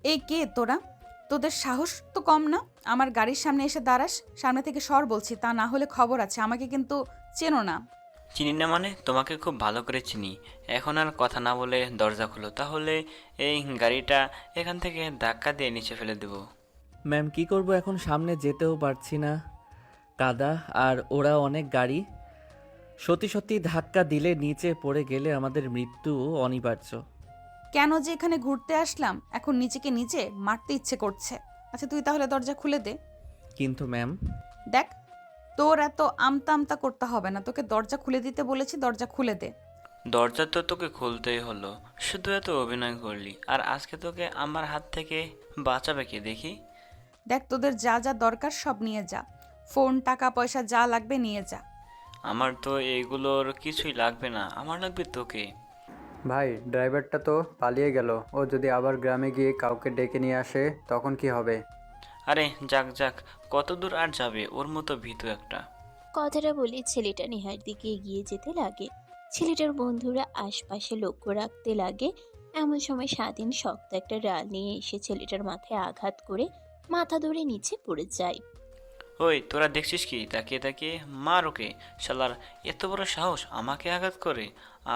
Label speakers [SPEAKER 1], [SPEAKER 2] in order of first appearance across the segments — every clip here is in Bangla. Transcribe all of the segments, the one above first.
[SPEAKER 1] এই কে তোরা? তোদের সাহস তো কম না? আমার গাড়ির সামনে এসে দাঁড়াস। সামনে থেকে সর বলছি, তা না হলে খবর আছে। আমাকে কিন্তু চেনো না।
[SPEAKER 2] চিনি না মানে? তোমাকে খুব ভালো করে চিনি। এখন আর কথা না বলে দরজা খোলো, তাহলে এই গাড়িটা এখান থেকে ধাক্কা দিয়ে নিচে ফেলে দেবো।
[SPEAKER 3] ম্যাম কি করব এখন, সামনে যেতেও পারছি না, কাদা আর ওরা অনেক গাড়ি। সত্যি সত্যি ধাক্কা দিলে নিচে পড়ে গেলে আমাদের মৃত্যু অনিবার্য।
[SPEAKER 1] কেন যে এখানে ঘুরতে আসলাম, এখন নিচেকে নিচে মারতে ইচ্ছে করছে। আচ্ছা তুই তাহলে দরজা খুলে দে।
[SPEAKER 3] কিন্তু ম্যাম।
[SPEAKER 1] দেখ, তোর এত আমতা আমতা করতে হবে না। তোকে দরজা খুলে দিতে বলেছি, দরজা খুলে দে।
[SPEAKER 2] দরজা তো তোকে খুলতেই হলো, শুধু এত অভিনয় করলি, আর আজকে তোকে আমার হাত থেকে বাঁচাবে কে দেখি।
[SPEAKER 1] দেখ, তোদের যা যা দরকার সব নিয়ে যা। ফোন, টাকা পয়সা যা লাগবে নিয়ে যা।
[SPEAKER 2] আমার তো এগুলোর কিছুই লাগবে না, আমার লাগবে তোকে।
[SPEAKER 4] ভাই, ড্রাইভারটা তো পালিয়ে গেল। ও যদি আবার গ্রামে গিয়ে কাউকে ডেকে নিয়ে আসে তখন কি হবে?
[SPEAKER 2] আরে যাক যাক, কত দূর আর যাবে, ওর মতো ভীতু একটা।
[SPEAKER 5] কথাটা বলে ছেলেটা নেহার দিকে এগিয়ে যেতে লাগে। ছেলেটার বন্ধুরা আশপাশে লক্ষ্য রাখতে লাগে। এমন সময় স্বাধীন শক্ত একটা ডাল নিয়ে এসে ছেলেটার মাথায় আঘাত করে মাথা ধরে নিচে পড়ে যায়।
[SPEAKER 2] ওই তোরা দেখছিস কি তাকিয়ে তাকিয়ে? মার ওকে। শালার এত বড় সাহস আমাকে আঘাত করে।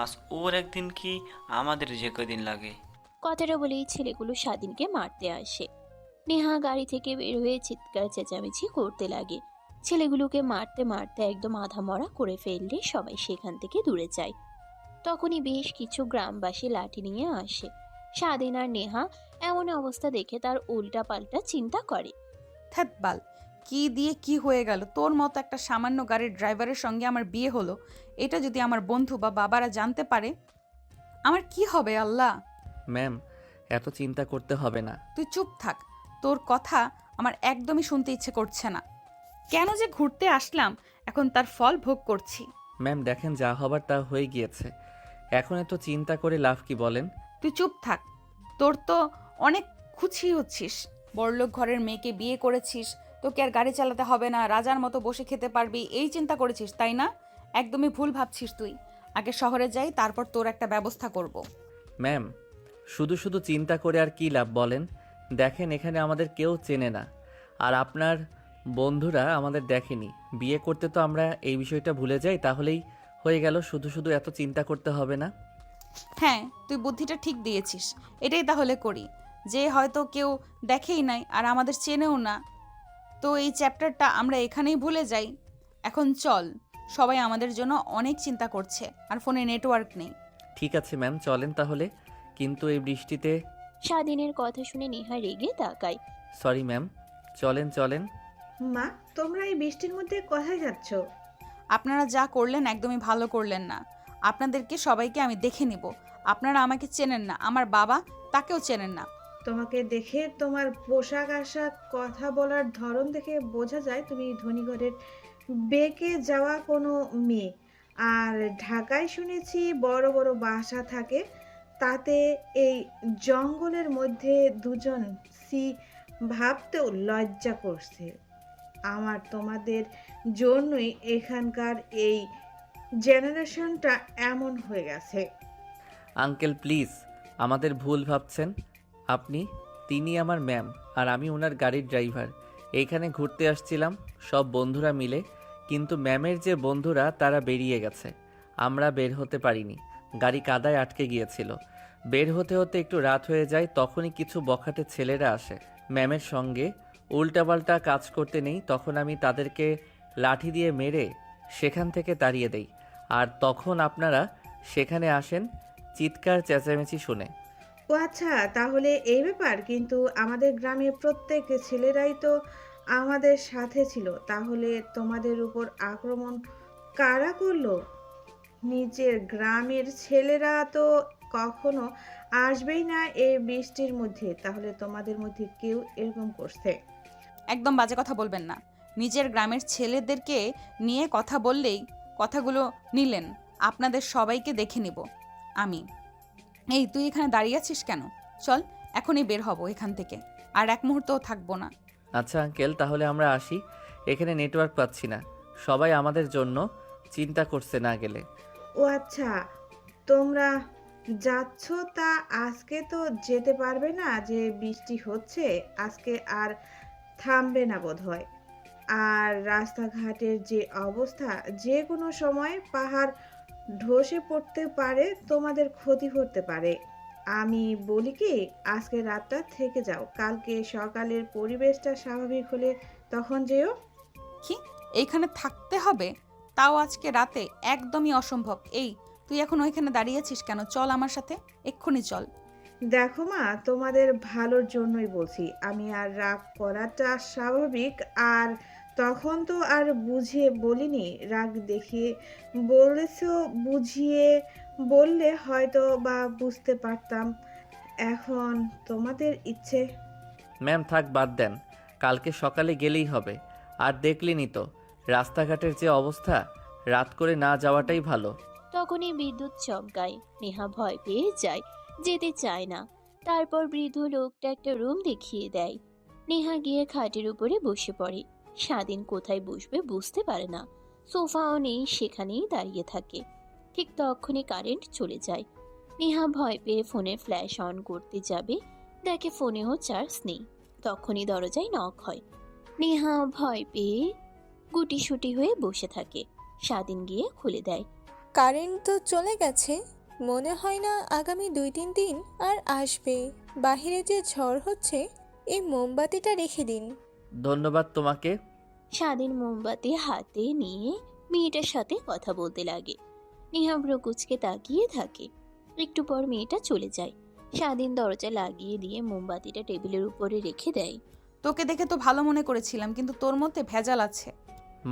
[SPEAKER 2] আজ ওর একদিন কি আমাদের যে কদিন লাগে।
[SPEAKER 5] কথাটা বলেই ছেলেগুলো স্বাধীনকে মারতে আসে। নেহা গাড়ি থেকে বের হয়ে চিৎকার চেঁচামেচি করতে লাগে। ছেলেগুলোকে মারতে মারতে একদম আধা মরা করে ফেললে সবাই সেখান থেকে দূরে যায়। তখনই বেশ কিছু গ্রামবাসী লাঠি নিয়ে আসে। স্বাধীন আর নেহা এমন অবস্থা দেখে তার উল্টা পাল্টা চিন্তা করে।
[SPEAKER 1] ধ্যাৎ বাল, কি দিয়ে কি হয়ে গেল? তোর মতো একটা সামান্য গাড়ির ড্রাইভারের সঙ্গে আমার বিয়ে হলো। এটা যদি আমার বন্ধু বা বাবারা জানতে পারে, আমার কি হবে আল্লাহ?
[SPEAKER 3] ম্যাম এত চিন্তা করতে হবে না।
[SPEAKER 1] তুই চুপ থাক। তোর কথা আমার একদমই শুনতে ইচ্ছে করছে না। কেন যে ঘুরতে আসলাম, এখন তার ফল ভোগ করছি।
[SPEAKER 3] ম্যাম দেখেন, যা হবার তা হয়ে গিয়েছে, এখন এত চিন্তা করে লাভ কি বলেন?
[SPEAKER 1] তুই চুপ থাক। তোর তো অনেক খুশি হচ্ছিস। বড়লোক ঘরের মেয়েকে বিয়ে করেছিস, তোকে আর গাড়ি চালাতে হবে না, রাজার মতো বসে খেতে পারবি, এই চিন্তা করেছিস তাই না? একদমই ভুল ভাবছিস তুই। আগে শহরে যাই, তারপর তোর একটা ব্যবস্থা করব।
[SPEAKER 3] ম্যাম শুধু শুধু চিন্তা করে আর কি লাভ বলেন? দেখেন এখানে আমাদের কেউ চেনে না, আর আপনার বন্ধুরা আমাদের দেখেনি। বিয়ে করতে তো আমরা এই বিষয়টা ভুলে যাই, তাহলেই হয়ে গেল। শুধু শুধু এত চিন্তা করতে হবে না।
[SPEAKER 1] হ্যাঁ, তুই বুদ্ধিটা ঠিক দিয়েছিস। এটাই তাহলে করি। যে হয়তো কেউ দেখেই নাই আর আমাদের চেনেও না, তো এই চ্যাপ্টারটা আমরা এখানেই ভুলে যাই। এখন চল, সবাই আমাদের জন্য অনেক চিন্তা করছে, আর ফোনে নেটওয়ার্ক নেই।
[SPEAKER 3] ঠিক আছে ম্যাম, চলেন তাহলে। কিন্তু এই বৃষ্টিতে।
[SPEAKER 5] স্বাধীনের কথা শুনে নেহা রেগে তাকায়।
[SPEAKER 3] সরি ম্যাম, চলেন চলেন।
[SPEAKER 6] মা, তোমরা এই বৃষ্টির মধ্যে কোথায় যাচ্ছ?
[SPEAKER 1] আপনারা যা করলেন একদমই ভালো করলেন না। আপনাদেরকে সবাইকে আমি দেখে নিব। আপনারা আমাকে চেনেন না, আমার বাবা তাকেও চেনেন না।
[SPEAKER 6] তোমাকে দেখে, তোমার পোশাক আশাক, কথা বলার ধরন দেখে বোঝা যায় তুমি ধনী ঘরের বেঁকে যাওয়া কোনো মেয়ে। আর ঢাকায় শুনেছি বড় বড় বাসা থাকে, তাতে এই জঙ্গলের মধ্যে দুজন, সি, ভাবতেও লজ্জা করছে। আমার তোমাদের জন্যই এখানকার এই জেনারেশনটা এমন হয়ে গেছে।
[SPEAKER 3] আঙ্কেল প্লিজ, আমাদের ভুল ভাবছেন আপনি। তিনি আমার ম্যাম, আর আমি ওনার গাড়ির ড্রাইভার। এইখানে ঘুরতে আসছিলাম সব বন্ধুরা মিলে, কিন্তু ম্যামের যে বন্ধুরা তারা বেরিয়ে গেছে। আমরা বের হতে পারিনি, গাড়ি কাদায় আটকে গিয়েছিল। বের হতে হতে একটু রাত হয়ে যায়, তখনই কিছু বখাটে ছেলেরা আসে ম্যামের সঙ্গে। উল্টাপাল্টা কাজ করতে নেই, তখন আমি তাদেরকে লাঠি দিয়ে মেরে সেখান থেকে তাড়িয়ে দেই। আর তখন আপনারা সেখানে আসেন চিৎকার চেঁচামেচি শুনে।
[SPEAKER 6] ও আচ্ছা, তাহলে এই ব্যাপার। কিন্তু আমাদের গ্রামের প্রত্যেক ছেলেরাই তো আমাদের সাথে ছিল। তাহলে তোমাদের উপর আক্রমণ কারা করলো? নিজের গ্রামের ছেলেরা তো কখনো আসবেই না এই বৃষ্টির মধ্যে। তাহলে তোমাদের মধ্যে কেউ এরকম করছে।
[SPEAKER 1] একদম বাজে কথা বলবেন না। নিজের গ্রামের ছেলেদেরকে নিয়ে কথা বললেই কথাগুলো নিলেন। আপনাদের সবাইকে দেখে নিব আমি। এই তুই এখানে দাঁড়িয়ে আছিস কেন? চল, এখনই বের হব এখান থেকে। আর এক মুহূর্তও থাকবো না।
[SPEAKER 3] আচ্ছা আঙ্কেল, তাহলে আমরা আসি। এখানে নেটওয়ার্ক পাচ্ছি না, সবাই আমাদের জন্য চিন্তা করছে না গেলে।
[SPEAKER 6] ও আচ্ছা, তোমরা যাচ্ছ তা আজকে তো যেতে পারবে না, যে বৃষ্টি হচ্ছে আজকে আর থামবে না বোধহয়। আর রাস্তাঘাটের যে অবস্থা, যে কোনো সময় পাহাড় ধসে পড়তে পারে, তোমাদের ক্ষতি করতে পারে। আমি বলি কি, আজকে রাতটা থেকে যাও, কালকে সকালের পরিবেশটা স্বাভাবিক হলে তখন যেও।
[SPEAKER 1] কি, এইখানে থাকতে হবে? তাও আজকে রাতে? একদমই অসম্ভব। এই, তুই এখন ওইখানে দাঁড়িয়েছিস কেন? চল আমার সাথে, এক্ষুনি চল।
[SPEAKER 6] দেখো মা, তোমাদের ভালোর জন্যই বলছি, আমি আর রাগ করাটা স্বাভাবিক। আর তখন তো আর বুঝিয়ে বলিনি, রাগ দেখিয়ে বলেছো, বুঝিয়ে বললে হয়তো বা বুঝতে পারতাম। এখন তোমাদের ইচ্ছে।
[SPEAKER 3] ম্যাম থাক, বাদ দেন, কালকে সকালে গেলেই হবে। আর দেখলেনই তো রাস্তাঘাটের যে অবস্থা, রাত করে না যাওয়াটাই ভালো।
[SPEAKER 5] তখনই বিদ্যুৎ চমকায়। নেহা ভয় পেয়ে যায়, যেতে চায় না। তারপর বৃদ্ধ লোকটা একটা রুম দেখিয়ে দেয়। নেহা গিয়ে খাটের উপরে বসে পড়ে। স্বাধীন কোথায় বসবে বুঝতে পারে না। সোফাও নেই, সেখানেই দাঁড়িয়ে থাকে। ঠিক তখনই কারেন্ট চলে যায়। নেহা ভয় পেয়ে ফোনের ফ্ল্যাশ অন করতে যাবে, দেখে ফোনেও চার্জ নেই। তখনই দরজায় নক হয়। নেহা ভয় পেয়ে গুটিসুটি হয়ে বসে থাকে। স্বাধীন গিয়ে খুলে দেয়।
[SPEAKER 7] কারেন্ট তো চলে গেছে, মনে হয় না আগামী 2-3 দিন আর আসবে। বাহিরে যে ঝড় হচ্ছে, এই মোমবাতিটা রেখে দিন।
[SPEAKER 3] ধন্যবাদ তোমাকে।
[SPEAKER 5] স্বাধীন মোমবাতি হাতে নিয়ে মেয়েটার সাথে কথা বলতে লাগে। নেহা ভ্রুকুচকে তাকিয়ে থাকে। একটু পর মেয়েটা চলে যায়। স্বাধীন দরজা লাগিয়ে দিয়ে মোমবাতিটা টেবিলের উপরে রেখে দেয়।
[SPEAKER 1] তোকে দেখে তো ভালো মনে করেছিলাম, কিন্তু তোর মধ্যে ভেজাল আছে।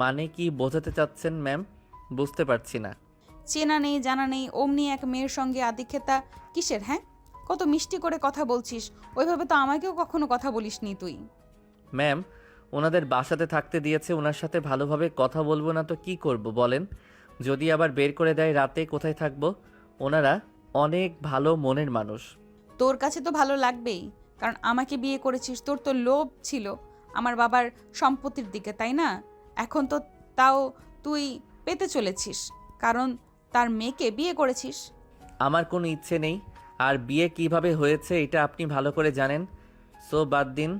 [SPEAKER 3] মানে কি বোঝাতে চাচ্ছেন ম্যাম? বুঝতে পারছি না।
[SPEAKER 1] চেনা নেই, জানা নেই, অমনি এক মেয়ের সঙ্গে আদিক্ষেতা কিসের? হ্যাঁ, কত মিষ্টি করে কথা বলছিস, ওইভাবে তো আমাকেও কখনো কথা বলিসনি তুই।
[SPEAKER 3] ম্যাম, ওনাদের বাসাতে থাকতে দিয়েছে, ওনার সাথে ভালোভাবে কথা বলবো না তো কি করব বলেন? যদি আবার বের করে দেয় রাতে, কোথায় থাকবো? ওনারা অনেক ভালো মনের মানুষ।
[SPEAKER 1] তোর কাছে তো ভালো লাগবেই, কারণ আমাকে বিয়ে করেছিস। তোর তো লোভ ছিল আমার বাবার সম্পত্তির দিকে, তাই না? এখন তো তাও তুই পেতে চলেছিস, কারণ তার মেয়েকে বিয়ে করেছিস।
[SPEAKER 3] আমার কোনো ইচ্ছে নেই, আর বিয়ে কিভাবে হয়েছে এটা আপনি ভালো করে জানেন। সো বাদ দিন,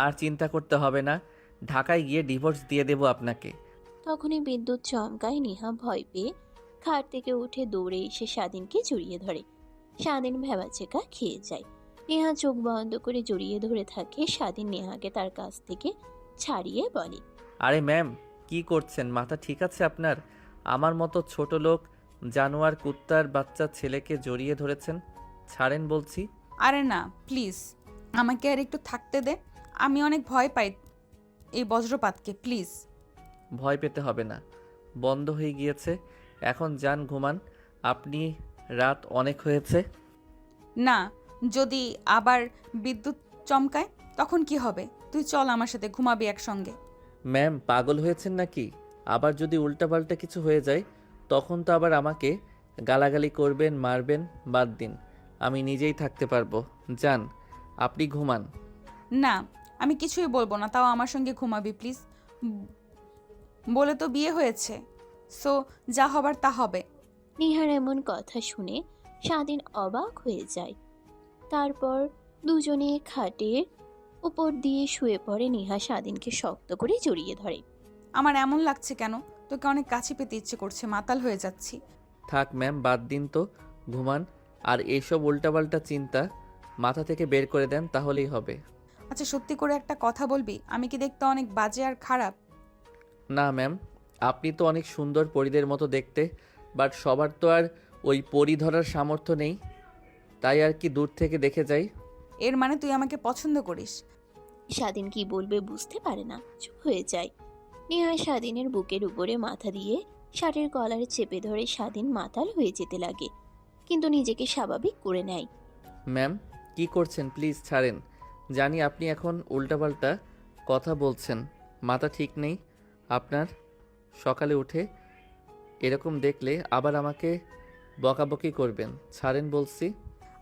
[SPEAKER 3] আর চিন্তা করতে হবে না। ঢাকায় গিয়ে ডিভোর্স দিয়ে দেবো আপনাকে।
[SPEAKER 5] তখনই বিদ্যুৎ চমকায়। নেহা ভয় পেয়ে খাট থেকে উঠে দৌড়ে এসে স্বাধীনকে জড়িয়ে ধরে। স্বাধীন ভ্যাবাচেকা খেয়ে যায়। নেহা চোখ বন্ধ করে জড়িয়ে ধরে থাকে। স্বাধীন নেহাকে তার কাছ থেকে ছাড়িয়ে বলে,
[SPEAKER 3] আরে ম্যাম, কি করছেন? মাথা ঠিক আছে আপনার? আমার মতো ছোট লোক, জানোয়ার কুত্তার বাচ্চা ছেলেকে জড়িয়ে ধরেছেন। ছাড়েন বলছি।
[SPEAKER 1] আরে না, প্লিজ আমাকে আর একটু থাকতে দে। আমি অনেক ভয় পাই এই বজ্রপাতকে, প্লিজ।
[SPEAKER 3] ভয় পেতে হবে না, বন্ধ হয়ে গিয়েছে। এখন যান, ঘুমান আপনি, রাত অনেক হয়েছে।
[SPEAKER 1] না, যদি আবার বিদ্যুৎ চমকায় তখন কি হবে? তুই চল আমার সাথে, ঘুমাবি একসঙ্গে।
[SPEAKER 3] ম্যাম পাগল হয়েছেন নাকি? আবার যদি উল্টাপাল্টা কিছু হয়ে যায়, তখন তো আবার আমাকে গালাগালি করবেন, মারবেন। বাদ দিন, আমি নিজেই থাকতে পারবো। যান, আপনি ঘুমান।
[SPEAKER 1] না, আমি কিছুই বলবো না, তাও আমার সঙ্গে ঘুমাবি প্লিজ। বলে তো বিয়ে হয়েছে, সো যা হবার তা হবে।
[SPEAKER 5] নেহার এমন কথা শুনে স্বাধীন অবাক হয়ে যায়। তারপর দুজনে খাটের উপর দিয়ে শুয়ে পড়ে। নেহা স্বাধীনকে শক্ত করে জড়িয়ে ধরে।
[SPEAKER 1] আমার এমন লাগছে কেন? তোকে অনেক কাছে পেতে ইচ্ছে করছে, মাতাল হয়ে যাচ্ছি।
[SPEAKER 3] থাক ম্যাম, বাদ দিন তো, ঘুমান। আর এইসব উল্টাপাল্টা চিন্তা মাথা থেকে বের করে দেন, তাহলেই হবে।
[SPEAKER 1] আচ্ছা, সত্যি করে একটা কথা বলবি, আমি কি দেখতে অনেক বাজে আর খারাপ?
[SPEAKER 3] না ম্যাম, আপনি তো অনেক সুন্দর পরীদের মতো দেখতে, বাট সবার তো আর ওই পরী ধরার সামর্থ্য নেই, তাই আর কি দূর থেকে দেখে যাই।
[SPEAKER 1] এর মানে তুই আমাকে পছন্দ করিস?
[SPEAKER 5] স্বাধীন কি বলবে বুঝতে পারে না, চুপ হয়ে যায়। নেহা স্বাধীনের বুকের উপরে মাথা দিয়ে শার্টের কলার চেপে ধরে। স্বাধীন মাতাল হয়ে যেতে লাগে, কিন্তু নিজেকে স্বাভাবিক করে নেয়।
[SPEAKER 3] ম্যাম কি করছেন? প্লিজ ছাড়েন। জানি আপনি এখন উল্টাপাল্টা কথা বলছেন, মাথা ঠিক নেই আপনার। সকালে উঠে এরকম দেখলে আবার আমাকে বকাবকি করবেন। ছাড়েন বলছি।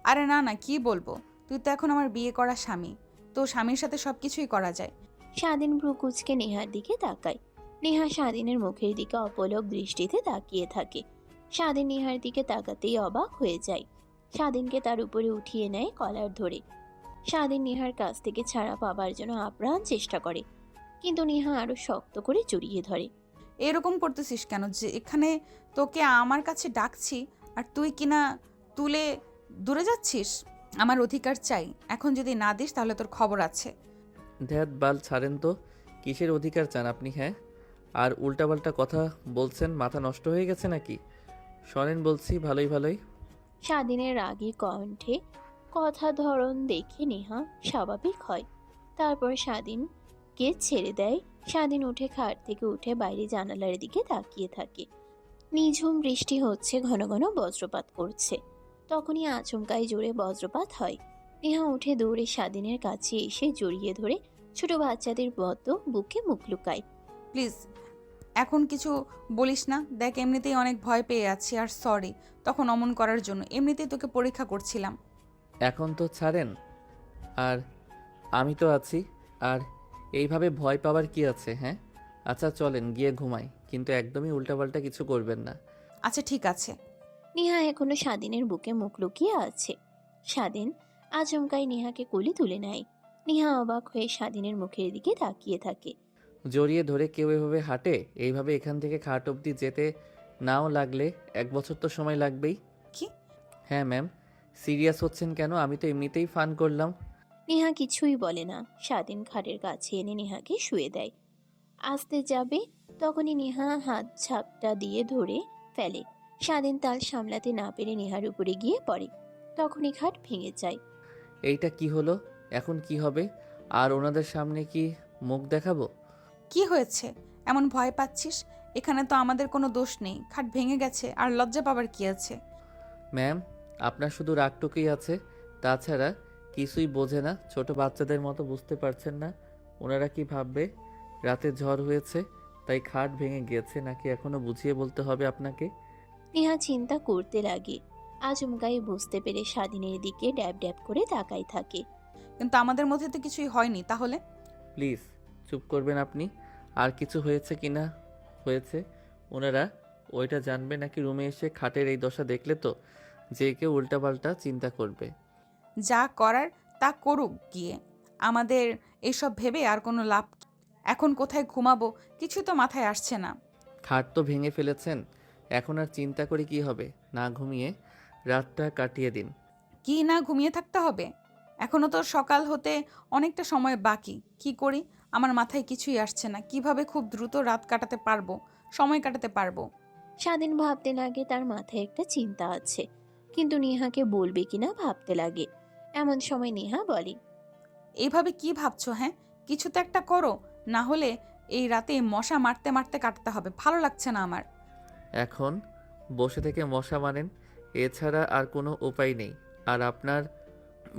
[SPEAKER 1] আরে না না, কি বলবো, তুই তো এখন আমার বিয়ে করা স্বামী, তো স্বামীর সাথে সব কিছুই করা যায়।
[SPEAKER 5] স্বাধীন ভ্রু কুঁচকে নেহার দিকে তাকায়। নেহা স্বাধীনের মুখের দিকে অপলক দৃষ্টিতে তাকিয়ে থাকে। স্বাধীন নেহার দিকে তাকাতেই অবাক হয়ে যায়। স্বাধীনকে তার উপরে উঠিয়ে নেয় কলার ধরে। স্বাধীন নেহার কাছ থেকে ছাড়া পাবার জন্য আপ্রাণ চেষ্টা করে, কিন্তু নেহা আরো শক্ত করে জড়িয়ে ধরে।
[SPEAKER 1] এরকম করতেছিস কেন? যে এখানে তোকে আমার কাছে ডাকছি আর তুই কিনা তুলে দূরে যাচ্ছিস। আমার অধিকার চাই, এখন যদি না দিস তাহলে তোর খবর আছে।
[SPEAKER 3] ধ্যাত বাল ছাড়েন তো, কিসের অধিকার চান আপনি? হ্যাঁ, আর উল্টাপাল্টা কথা বলছেন, মাথা নষ্ট হয়ে গেছে নাকি? শোনেন বলছি, ভালোই ভালোই।
[SPEAKER 5] স্বাধীনের রাগী কণ্ঠে কথা ধরন দেখে নেহা স্বাভাবিক হয়। তারপর স্বাধীনকে ছেড়ে দেয়। স্বাধীন উঠে খাট থেকে উঠে বাইরে জানালার দিকে তাকিয়ে থাকে। নিঝুম বৃষ্টি হচ্ছে, ঘন ঘন বজ্রপাত করছে। তখনই আচমকাই জোরে বজ্রপাত হয়। নেহা উঠে দৌড়ে স্বাধীনের কাছে এসে জড়িয়ে ধরে ছোট বাচ্চাদের মতো বুকে মুখ লুকায়।
[SPEAKER 1] প্লিজ এখন কিছু বলিস না। দেখ এমনিতেই অনেক ভয় পেয়ে আছি, আর সরি তখন অমন করার জন্য। এমনিতেই তোকে পরীক্ষা করছিলাম।
[SPEAKER 3] এখন তো ছাড়েন, আর আমি তো আছি। আর এইভাবে ভয় পাওয়ার কি আছে? হ্যাঁ, আচ্ছা চলেন গিয়ে ঘুমাই, কিন্তু একদমই উল্টাপাল্টা কিছু করবেন না।
[SPEAKER 1] আচ্ছা ঠিক আছে।
[SPEAKER 5] নেহা এখনো স্বাধীনের বুকে মুখ লুকিয়ে আছে। স্বাধীন আচমকাই নেহাকে কোলে তুলে নেয়। নেহা অবাক হয়ে স্বাধীনের মুখের দিকে তাকিয়ে থাকে।
[SPEAKER 3] জড়িয়ে ধরে কেউ এভাবে হাঁটে? এইভাবে এখান থেকে খাট অবধি যেতে নাও লাগলে 1 বছর তো সময় লাগবেই।
[SPEAKER 1] কি?
[SPEAKER 3] হ্যাঁ ম্যাম, সিরিয়াস হচ্ছেন কেন? আমি তো এমনিতেই ফান করলাম।
[SPEAKER 5] নেহা কিছুই বলে না। স্বাধীন খাটের কাছে এনে নেহাকে শুয়ে দেয়। আসতে যাবে তখনই নেহা হাত ঝাপটা দিয়ে ধরে ফেলে। স্বাধীন তাল সামলাতে না পেরে নেহার উপরে গিয়ে পড়ে। তখনই খাট ভেঙে যায়।
[SPEAKER 3] এইটা কি হলো? এখন কি হবে? আর ওনাদের সামনে কি মুখ দেখাবো?
[SPEAKER 1] কি হয়েছে এমন ভয় পাচ্ছিস? এখানে তো আমাদের কোনো দোষ নেই। খাট ভেঙে গেছে, আর লজ্জা পাবার কি আছে?
[SPEAKER 3] ম্যাম, আপনার শুধু রাগটুকুই আছে, তাছাড়া কিছুই বোঝে না। ছোট বাচ্চাদের মতো বুঝতে পারছেন না ওনারা কি ভাববে? রাতে ঝড় হয়েছে তাই খাট ভেঙে গিয়েছে, নাকি এখনো বুঝিয়ে বলতে হবে আপনাকে?
[SPEAKER 5] নেহা চিন্তা করতে লাগে। আচমকাই বুঝতে পেরে স্বাধীনের দিকে ড্যাব ড্যাব করে তাকাই থাকে।
[SPEAKER 1] কিন্তু আমাদের মধ্যে তো কিছুই হয়নি। তাহলে
[SPEAKER 3] প্লিজ চুপ করবেন আপনি। আর কিছু হয়েছে কি না হয়েছে ওনারা ওইটা জানবে, নাকি রুমে এসে খাটের এই দশা দেখলে তো যে কেউ উল্টাপাল্টা চিন্তা করবে।
[SPEAKER 1] যা করার তা করুক গিয়ে। আমাদের এসব ভেবে আর কোনো লাভ কি? এখন কোথায় ঘুমাবো কিছু তো মাথায় আসছে না।
[SPEAKER 3] খাট তো ভেঙে ফেলেছেন, এখন আর চিন্তা করে কি হবে? না ঘুমিয়ে রাতটা কাটিয়ে দিন।
[SPEAKER 1] কি না ঘুমিয়ে থাকতে হবে? এখনো তো সকাল হতে অনেকটা সময় বাকি। কি করি আমার মাথায় কিছুই আসছে না। কিভাবে খুব দ্রুত রাত কাটাতে পারবো, সময় কাটাতে পারবো।
[SPEAKER 5] স্বাধীন ভাবতে লাগে তার মাথায় একটা চিন্তা আছে, কিন্তু নেহাকে বলবে কিনা ভাবতে লাগে। এমন সময় নেহা বলে,
[SPEAKER 1] এইভাবে কি ভাবছো? হ্যাঁ, কিছু তো একটা করো, না হলে এই রাতে মশা মারতে মারতে কাটতে হবে। ভালো লাগছে না আমার।
[SPEAKER 3] এখন বসে থেকে মশা মারেন, এছাড়া আর কোনো উপায় নেই। আর আপনার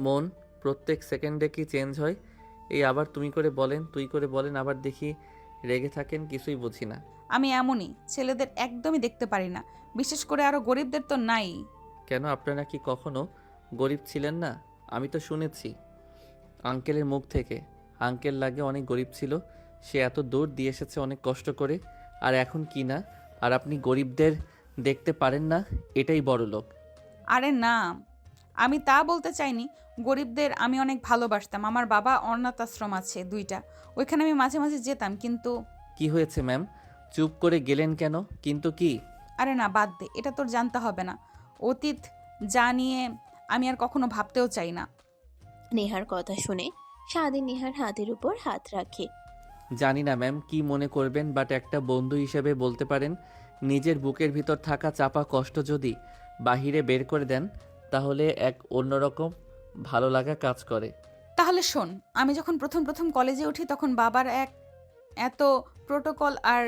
[SPEAKER 3] মন প্রত্যেক সেকেন্ডে কি চেঞ্জ হয়? এই আবার তুমি করে বলেন, তুই করে বলেন, আবার দেখি রেগে থাকেন, কিছুই বুঝি না।
[SPEAKER 1] আমি এমনই, ছেলেদের একদমই দেখতে পারি না, বিশেষ করে আরো গরিবদের তো নাই।
[SPEAKER 3] কেন, আপনারা কি কখনো গরিব ছিলেন না? আমি তো শুনেছি আঙ্কেলের মুখ থেকে, আঙ্কেল লাগে অনেক গরিব ছিল, সে এত দূর দিয়ে এসেছে অনেক কষ্ট করে, আর এখন কি না? আর আপনি গরিবদের দেখতে পারেন না, এটাই বড় লোক।
[SPEAKER 1] আরে না, আমি তা বলতে চাইনি। গরিবদের আমি অনেক ভালোবাসতাম। আমার বাবা অনাথ আশ্রম আছে 2টা, ওইখানে আমি মাঝে মাঝে যেতাম। কিন্তু
[SPEAKER 3] কি হয়েছে ম্যাম, চুপ করে গেলেন কেন? কিন্তু কি?
[SPEAKER 1] আরে না, বাদ দে, এটা তোর জানতে হবে না। অতীত যা নিয়ে আমি আর কখনো ভাবতেও চাই না।
[SPEAKER 5] নেহার কথা শুনে স্বাধীন নেহার হাতের উপর হাত রাখে।
[SPEAKER 3] জানি না ম্যাম কি মনে করবেন, বাট একটা বন্ধু হিসেবে বলতে পারেন, নিজের বুকের ভিতর থাকা চাপা কষ্ট যদি বাহিরে বের করে দেন, তাহলে এক অন্যরকম ভালো লাগা কাজ করে।
[SPEAKER 1] তাহলে শোন, আমি যখন প্রথম প্রথম কলেজে উঠি তখন বাবার এত প্রোটোকল আর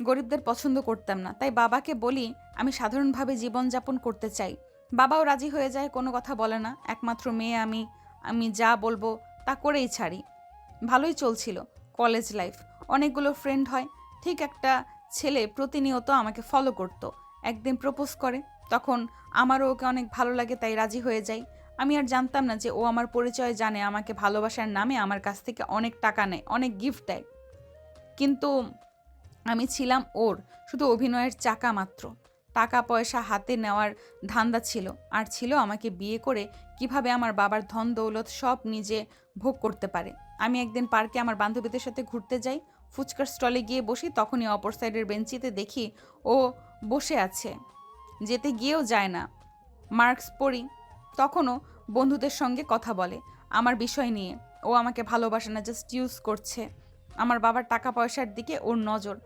[SPEAKER 1] গরিবদের পছন্দ করতাম না। তাই বাবাকে বলি আমি সাধারণভাবে জীবনযাপন করতে চাই। বাবাও রাজি হয়ে যায়, কোনো কথা বলে না। একমাত্র মেয়ে আমি, আমি যা বলবো তা করেই ছাড়ি। ভালোই চলছিল কলেজ লাইফ। অনেকগুলো ফ্রেন্ড হয়। ঠিক একটা ছেলে প্রতিনিয়ত আমাকে ফলো করত। একদিন প্রপোজ করে, তখন আমারও ওকে অনেক ভালো লাগে, তাই রাজি হয়ে যাই। আমি আর জানতাম না যে ও আমার পরিচয় জানে, আমাকে ভালোবাসার নামে আমার কাছ থেকে অনেক টাকা নেয়, অনেক গিফট দেয়। কিন্তু আমি ছিলাম ওর শুধু অভিনয়ের চাকা মাত্র। টাকা পয়সা হাতে নেওয়ার ধান্দা ছিল, আর ছিল আমাকে বিয়ে করে কিভাবে আমার বাবার ধন দৌলত সব নিজে ভোগ করতে পারে। আমি একদিন পার্কে আমার বান্ধবীদের সাথে ঘুরতে যাই, ফুচকার স্টলে গিয়ে বসি, তখনই অপর সাইডের বেঞ্চিতে দেখি ও বসে আছে, যেতে গিয়েও যায় না, মার্কস পরি। তখনও বন্ধুদের সঙ্গে কথা বলে আমার বিষয় নিয়ে। ও আমাকে ভালোবাসে না, জাস্ট ইউজ করছে। আমার বাবার টাকা পয়সার দিকে ওর নজর,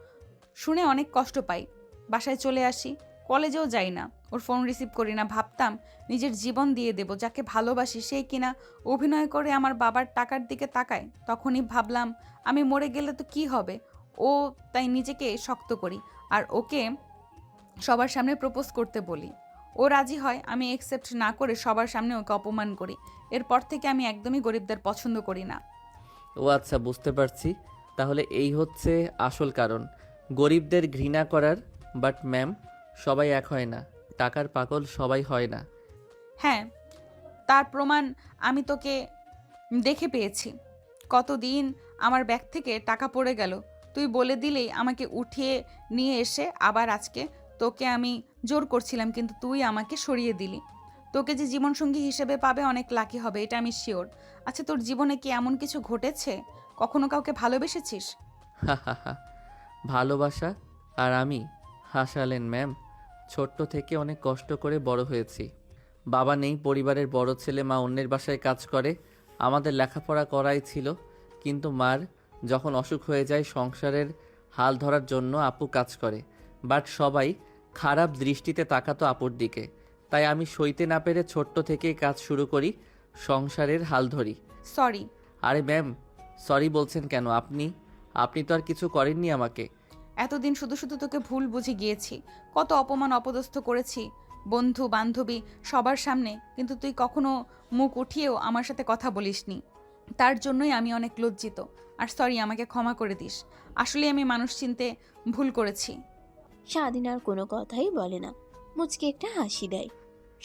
[SPEAKER 1] শুনে অনেক কষ্ট পাই। বাসায় চলে আসি, কলেজেও যাই না, ওর ফোন রিসিভ করি না। ভাবতাম নিজের জীবন দিয়ে দেব, যাকে ভালোবাসি সেই কিনা অভিনয় করে আমার বাবার টাকার দিকে তাকায়। তখনই ভাবলাম আমি মরে গেলে তো কি হবে। ও তাই নিজেকে শক্ত করি আর ওকে সবার সামনে প্রপোজ করতে বলি। ও রাজি হয়, আমি অ্যাকসেপ্ট না করে সবার সামনে ওকে অপমান করি। এরপর থেকে আমি একদমই গরিবদের পছন্দ করি না।
[SPEAKER 3] ও আচ্ছা, বুঝতে পারছি। তাহলে এই হচ্ছে আসল কারণ গরিবদের ঘৃণা করার। বাট ম্যাম, সবাই এক হয় না, টাকার পাগল সবাই হয় না।
[SPEAKER 1] হ্যাঁ, তার প্রমাণ আমি তোকে দেখে পেয়েছি। কতদিন আমার ব্যাগ থেকে টাকা পড়ে গেল, তুই বলে দিলেই আমাকে উঠিয়ে নিয়ে এসে আবার আজকে তোকে আমি জোর করছিলাম, কিন্তু তুই আমাকে সরিয়ে দিলি। তোকে যে জীবনসঙ্গী হিসেবে পাবে অনেক লাকি হবে, এটা আমি শিওর। আচ্ছা, তোর জীবনে কি এমন কিছু ঘটেছে? কখনো কাউকে ভালোবেসেছিস?
[SPEAKER 3] হা হা হা, ভালোবাসা আর আমি? হাসালেন ম্যাম। ছোট্ট থেকে অনেক কষ্ট করে বড় হয়েছি। বাবা নেই, পরিবারের বড় ছেলে, মা অন্যের বাসায় কাজ করে। আমাদের লেখাপড়া করাই ছিল, কিন্তু মার যখন অসুখ হয়ে যায় সংসারের হাল ধরার জন্য আপু কাজ করে। বাট সবাই খারাপ দৃষ্টিতে তাকাতো আপুর দিকে, তাই আমি সইতে না পেরে ছোট্ট থেকেই কাজ শুরু করি, সংসারের হাল ধরি।
[SPEAKER 1] সরি।
[SPEAKER 3] আরে ম্যাম, সরি বলছেন কেন? আপনি তো আর কিছু করেননি আমাকে।
[SPEAKER 1] এতদিন শুধু শুধু তোকে ভুল বুঝে গিয়েছি, কত অপমান অপদস্থ করেছি বন্ধু বান্ধবী সবার সামনে, কিন্তু তুই কখনো মুখ উঠিয়েও আমার সাথে কথা বলিসনি। তার জন্যই আমি অনেক লজ্জিত। আর সরি, আমাকে ক্ষমা করে দিস। আসলে আমি মানুষ চিনতে ভুল করেছি।
[SPEAKER 5] স্বাধীন আর কোনো কথাই বলে না, মুচকে একটা হাসি দেয়।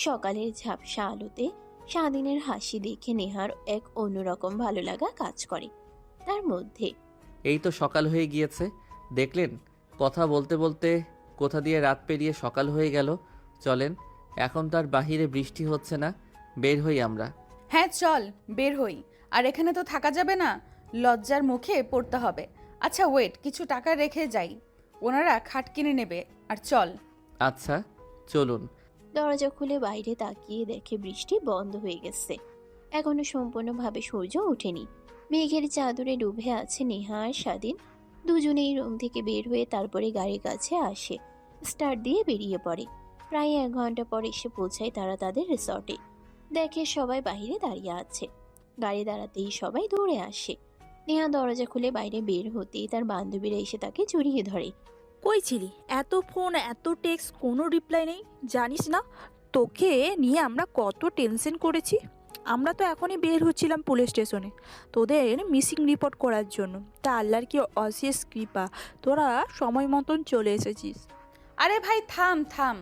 [SPEAKER 5] সকালের ঝাপসা আলোতে স্বাধীনের হাসি দেখে নেহার এক অন্যরকম ভালো লাগা কাজ করে তার মধ্যে।
[SPEAKER 3] এই তো সকাল হয়ে গিয়েছে, দেখলেন? কথা বলতে বলতে কোথা দিয়ে রাত পেরিয়ে সকাল হয়ে গেল। চলেন, এখন তো আর বাহিরে বৃষ্টি হচ্ছে না, বের হই আমরা।
[SPEAKER 1] হ্যাঁ চল, বের হই। আর এখানে তো থাকা যাবে না, লজ্জার মুখে পড়তে হবে। আচ্ছা ওয়েট, কিছু টাকা রেখে যাই, ওনারা খাট কিনে নেবে। আর চল।
[SPEAKER 3] আচ্ছা চলুন।
[SPEAKER 5] দরজা খুলে বাইরে তাকিয়ে দেখে বৃষ্টি বন্ধ হয়ে গেছে। এখনো সম্পূর্ণভাবে সূর্য ওঠেনি। মেঘের চাদরে ডুবে আছে নেহা আর স্বাধীন। দুজনেই রুম থেকে বের হয়ে তারপরে গাড়ির কাছে আসে, স্টার্ট দিয়ে বেরিয়ে পড়ে। প্রায় 1 ঘন্টা পর এসে পৌঁছায় তারা তাদের রিসর্টে। দেখে সবাই বাইরে দাঁড়িয়ে আছে। গাড়ি দাঁড়াতেই সবাই দৌড়ে আসে। নেহা দরজা খুলে বাইরে বের হতেই তার বান্ধবীরা এসে তাকে জড়িয়ে ধরে।
[SPEAKER 8] কই ছিলি? এত ফোন, এত টেক্সট, কোনো রিপ্লাই নেই। জানিস না তোকে নিয়ে আমরা কত টেনশন করেছি। আমরা তো এখনই বের হচ্ছিলাম পুলিশ স্টেশনে তোদের মিসিং রিপোর্ট করার জন্য। তা আল্লাহর কি অশেষ কৃপা, তোরা সময় মতন চলে এসেছিস।
[SPEAKER 1] আরে ভাই থাম থাম,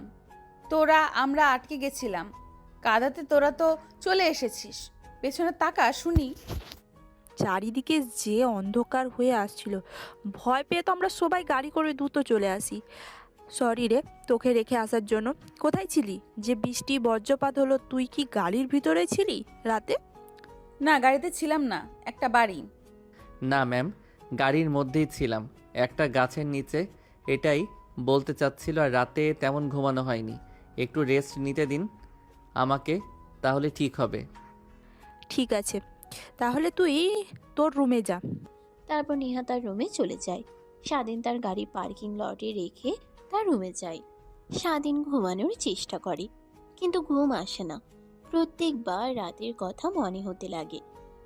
[SPEAKER 1] তোরা আমরা আটকে গেছিলাম কাদাতে, তোরা তো চলে এসেছিস। পেছনে তাকা শুনি।
[SPEAKER 8] চারিদিকে যে অন্ধকার হয়ে আসছিল, ভয় পেয়ে তো আমরা সবাই গাড়ি করে দ্রুত চলে আসি। সরি রে তোকে রেখে আসার জন্য। কোথায় ছিলি যে বৃষ্টি বজ্রপাত হলো? তুই কি গাড়ির ভিতরে ছিলি রাতে?
[SPEAKER 1] না, গাড়িতে ছিলাম না, একটা বাড়ি।
[SPEAKER 3] না ম্যাম, গাড়ির মধ্যেই ছিলাম, একটা গাছের নিচে। এটাই বলতে চাচ্ছিল। আর রাতে তেমন ঘুমানো হয়নি, একটু রেস্ট নিতে দিন আমাকে, তাহলে ঠিক হবে।
[SPEAKER 8] ঠিক আছে, তাহলে তুই তোর রুমে যা।
[SPEAKER 5] তারপর নেহা তার রুমে চলে যায়। স্বাধীন তার গাড়ি পার্কিং লটে রেখে তার রুমে যায়। স্বাধীন ঘুমানোর চেষ্টা করে, কিন্তু ঘুম আসে না। প্রত্যেকবার রাতের কথা মনে হতে লাগে।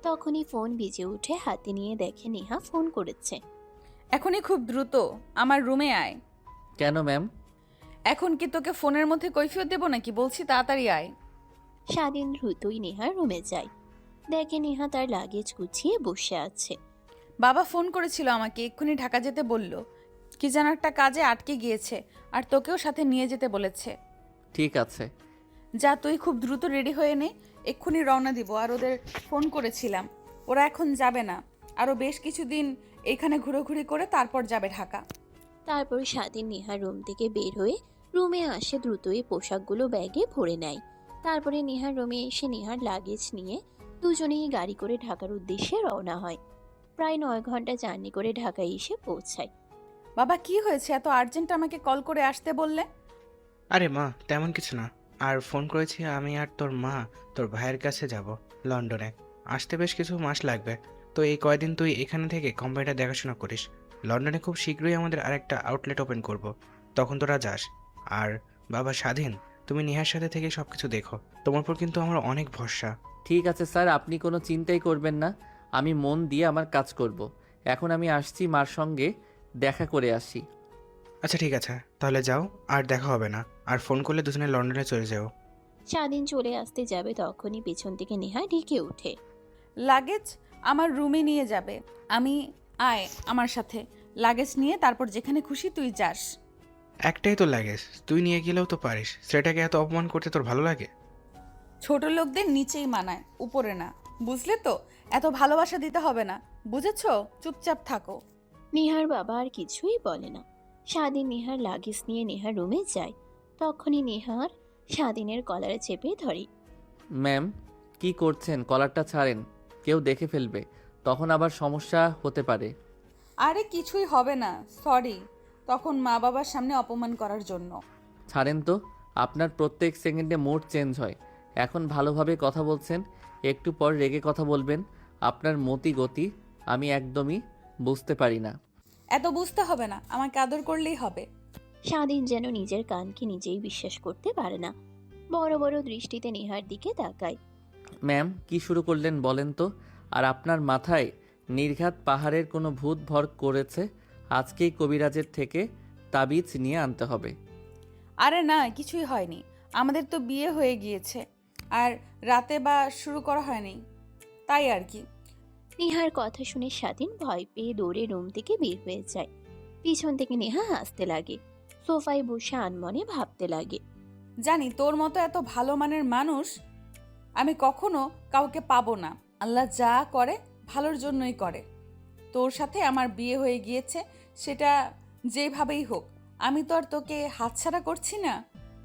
[SPEAKER 5] তখনই ফোন বেজে উঠে, হাতে নিয়ে দেখে নেহা ফোন করেছে।
[SPEAKER 1] এখনই খুব দ্রুত আমার রুমে আয়।
[SPEAKER 3] কেন ম্যাম?
[SPEAKER 1] এখন কি তোকে ফোনের মধ্যে কৈফিয়ত দেবো নাকি? বলছি তাড়াতাড়ি আয়।
[SPEAKER 5] স্বাধীন দ্রুতই নেহার রুমে যায়। দেখে নেহা তার লাগেজ গুছিয়ে বসে আছে।
[SPEAKER 1] বাবা ফোন করেছিল আমাকে, এক্ষুনি ঢাকা যেতে বলল, কি যেন একটা কাজে আটকে গিয়েছে, আর তোকেও সাথে নিয়ে যেতে বলেছে।
[SPEAKER 3] ঠিক আছে।
[SPEAKER 1] যা, তুই খুব দ্রুত রেডি হয়ে নে, এক্ষুনি রওনা দিব। আর ওদের ফোন করেছিলাম, ওরা এখন যাবে না, আরও বেশ কিছুদিন এখানে ঘুরোঘুরি করে তারপর যাবে ঢাকা।
[SPEAKER 5] তারপর স্বাধীন নেহার রুম থেকে বের হয়ে রুমে আসে দ্রুতই পোশাকগুলো ব্যাগে ভরে নেয়। তারপরে নেহার রুমে এসে নেহার লাগেজ নিয়ে দুজনেই গাড়ি করে ঢাকার উদ্দেশ্যে রওনা হয়। প্রায় 9 ঘন্টা জার্নি করে ঢাকায় এসে পৌঁছায়।
[SPEAKER 1] বাবা কি হয়েছে, এত আর্জেন্ট আমাকে কল করে আসতে বললে?
[SPEAKER 9] আরে মা, তেমন কিছু না। আর ফোন করেছি আমি আর তোর মা তোর ভাইয়ের কাছে যাব লন্ডনে। আসতে বেশ কিছু মাস লাগবে। তো এই কয়দিন তুই এখানে থেকে কোম্পানিটা দেখাশোনা করিস। লন্ডনে খুব শীঘ্রই আমাদের আরেকটা আউটলেট ওপেন করব। তখন তোরা যাস। আর বাবা স্বাধীন, তুমি নেহার সাথে থেকে সব কিছু দেখো। তোমার উপর কিন্তু আমার অনেক ভরসা।
[SPEAKER 3] ঠিক আছে স্যার, আপনি কোনো চিন্তাই করবেন না। আমি মন দিয়ে আমার কাজ করব। এখন আমি আসছি, মার সঙ্গে দেখা করে আসি।
[SPEAKER 9] আচ্ছা ঠিক আছে, তাহলে যাও, আর দেখা হবে না। আর ফোন করলে দুজনে লন্ডনে চলে যাও।
[SPEAKER 5] স্বাধীন চলে আসতে যাবে তখনই পেছন থেকে নেহা ডেকে ওঠে।
[SPEAKER 1] লাগেজ আমার রুমে নিয়ে যাবে। আয় আমার সাথে, লাগেজ নিয়ে তারপর যেখানে খুশি তুই যাস।
[SPEAKER 9] একটাই তো লাগেজ, তুই নিয়ে গেলেও তো পারিস। সেটাকে এত অপমান করতে তোর ভালো লাগে?
[SPEAKER 1] ছোট লোকদের নিচেই মানায়, উপরে না, বুঝলে তো? এত ভালোবাসা দিতে হবে না, বুঝেছো? চুপচাপ থাকো।
[SPEAKER 5] নেহার বাবা আর কিছুই বলে না। স্বাধীন নেহার লাগেজ নিয়ে নেহার রুমে যায়। তখনই নেহার স্বাধীনের কলারে চেপে ধরে।
[SPEAKER 3] ম্যাম, কি করছেন? কলারটা ছাড়েন, কেউ দেখে ফেলবে, তখন আবার সমস্যা হতে পারে।
[SPEAKER 1] আরে কিছুই হবে না, সরি তখন মা বাবার সামনে অপমান করার জন্য।
[SPEAKER 3] ছাড়েন তো, আপনার প্রত্যেক সেকেন্ডে মুড চেঞ্জ হয়। এখন ভালোভাবে কথা বলছেন, একটু পর রেগে কথা বলবেন। আপনার মতি গতি আমি একদমই বুঝতে পারি না।
[SPEAKER 1] এত বুঝতে হবে না, আমাকে আদর করলেই হবে।
[SPEAKER 5] স্বাধীন যেন নিজের কানকে নিজেই বিশ্বাস করতে পারে না। বড় বড় দৃষ্টিতে নেহার দিকে তাকায়।
[SPEAKER 3] ম্যাম, কি শুরু করলেন বলেন তো? আর আপনার মাথায় নির্ঘাত পাহাড়ের কোনো ভূত ভর করেছে? আজকেই কবিরাজের থেকে তাবিজ নিয়ে আনতে হবে।
[SPEAKER 1] আরে না, কিছুই হয়নি, আমাদের তো বিয়ে হয়ে গিয়েছে, আর রাতে বা শুরু করা হয়নি, তাই আর কি।
[SPEAKER 5] নেহার কথা শুনে স্বাধীন ভয় পেয়ে দৌড়ে রুম থেকে বের হয়ে যায়। পিছন থেকে নেহা হাসতে লাগে। সোফায় বসে আনমনে ভাবতে লাগে।
[SPEAKER 1] জানি তোর মতো এত ভালো মানের মানুষ আমি কখনো কাউকে পাবো না। আল্লাহ যা করে ভালোর জন্যই করে। তোর সাথে আমার বিয়ে হয়ে গিয়েছে, সেটা যেভাবেই হোক। আমি তো আর তোকে হাতছাড়া করছি না।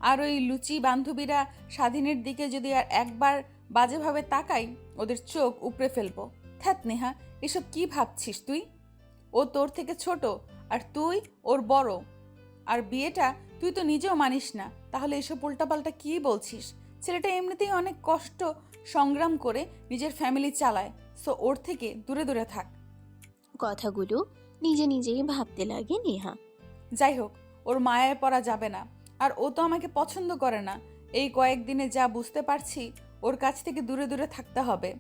[SPEAKER 1] আর ওই লুচি বান্ধবীরা স্বাধীনের দিকে যদি আর একবার বাজেভাবে তাকাই, ওদের চোখ উপড়ে ফেলবো। ধ্যাৎ নেহা, এসব কি ভাবছিস তুই? ও তোর থেকে ছোট আর তুই ওর বড়। আর বিয়েটা তুই তো নিজেও মানিস না, তাহলে এসব উল্টাপাল্টা কি বলছিস? ছেলেটা এমনিতেই অনেক কষ্ট সংগ্রাম করে নিজের ফ্যামিলি চালায়, সো ওর থেকে দূরে দূরে থাক।
[SPEAKER 5] কথাগুলো নিজে নিজেই ভাবতে লাগে নেহা।
[SPEAKER 1] যাই হোক, ওর মায়ায় পড়া যাবে না। আর ও তো আমাকে পছন্দ করে না। এই কয়েকদিনে যা বুঝতে পারছি, ওর কাছ থেকে দূরে দূরে থাকতে হবে,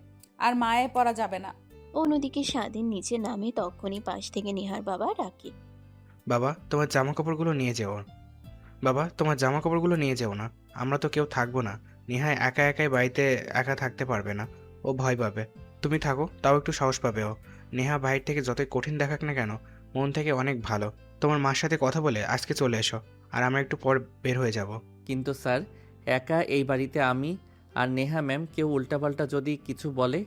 [SPEAKER 1] আর মায়ায় পড়া যাবে না।
[SPEAKER 5] অন্যদিকে স্বাধীন নিচে নামে তখনই পাশ থেকে নেহার বাবা ডাকে।
[SPEAKER 9] বাবা, তোমার জামা কাপড়গুলো নিয়ে যেও। বাবা, তোমার জামা কাপড়গুলো নিয়ে যেও না। আমরা তো কেউ থাকবো না। নেহায় একা একাই বাড়িতে একা থাকতে পারবে না, ও ভয় পাবে। তুমি থাকো, তাও একটু সাহস পাবে ও। নেহা বাইরে থেকে যতই কঠিন দেখাক না কেন, মন থেকে অনেক ভালো। তোমার মার সাথে কথা বলে আজকে চলে এসো, আর আমরা একটু পর বের হয়ে যাব।
[SPEAKER 3] কিন্তু স্যার, একা এই বাড়িতে আমি আর নেহা ম্যাম, কেউ উল্টাপাল্টা যদি কিছু বলে?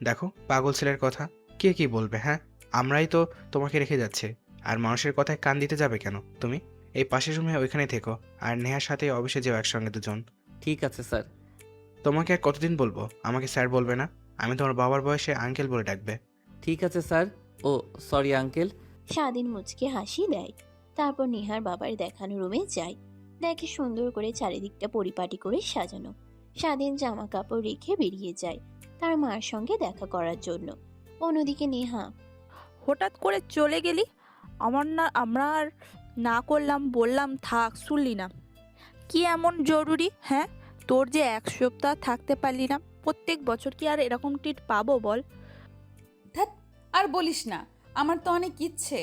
[SPEAKER 9] দেখো, পাগল ছেলের কথা কে কি বলবে? হ্যাঁ, আমরাই তো তোমাকে রেখে যাচ্ছে। আর মানুষের কথায় কান দিতে যাবে কেন তুমি? এই পাশের রুমে ওইখানে থেকো, আর নেহার সাথে অফিসে যেও একসঙ্গে দুজন।
[SPEAKER 3] ঠিক আছে স্যার।
[SPEAKER 9] তোমাকে আর কতদিন বলবো আমাকে স্যার বলবে না? আমি তোমার বাবার বয়সে আঙ্কেল বলে ডাকবে।
[SPEAKER 3] ঠিক আছে স্যার। ও সরি আঙ্কেল।
[SPEAKER 5] স্বাধীন মুচকে হাসি দেয়। তারপর নেহার বাবার দেখানো রুমে যায়। দেখে সুন্দর করে চারিদিকটা পরিপাটি করে সাজানো। স্বাধীন জামা কাপড় রেখে বেরিয়ে যায় তার মার সঙ্গে দেখা করার জন্য। অন্যদিকে নেহা।
[SPEAKER 8] হঠাৎ করে চলে গেলি, আমরা আর না করলাম, বললাম থাক, শুনলি না? কি এমন জরুরি? হ্যাঁ, তোর যে 1 সপ্তাহ থাকতে পারলি না, প্রত্যেক বছর কি আর এরকম ট্রিট পাবো বল?
[SPEAKER 1] ধ্যাৎ, আর বলিস না। আমার তো অনেক ইচ্ছে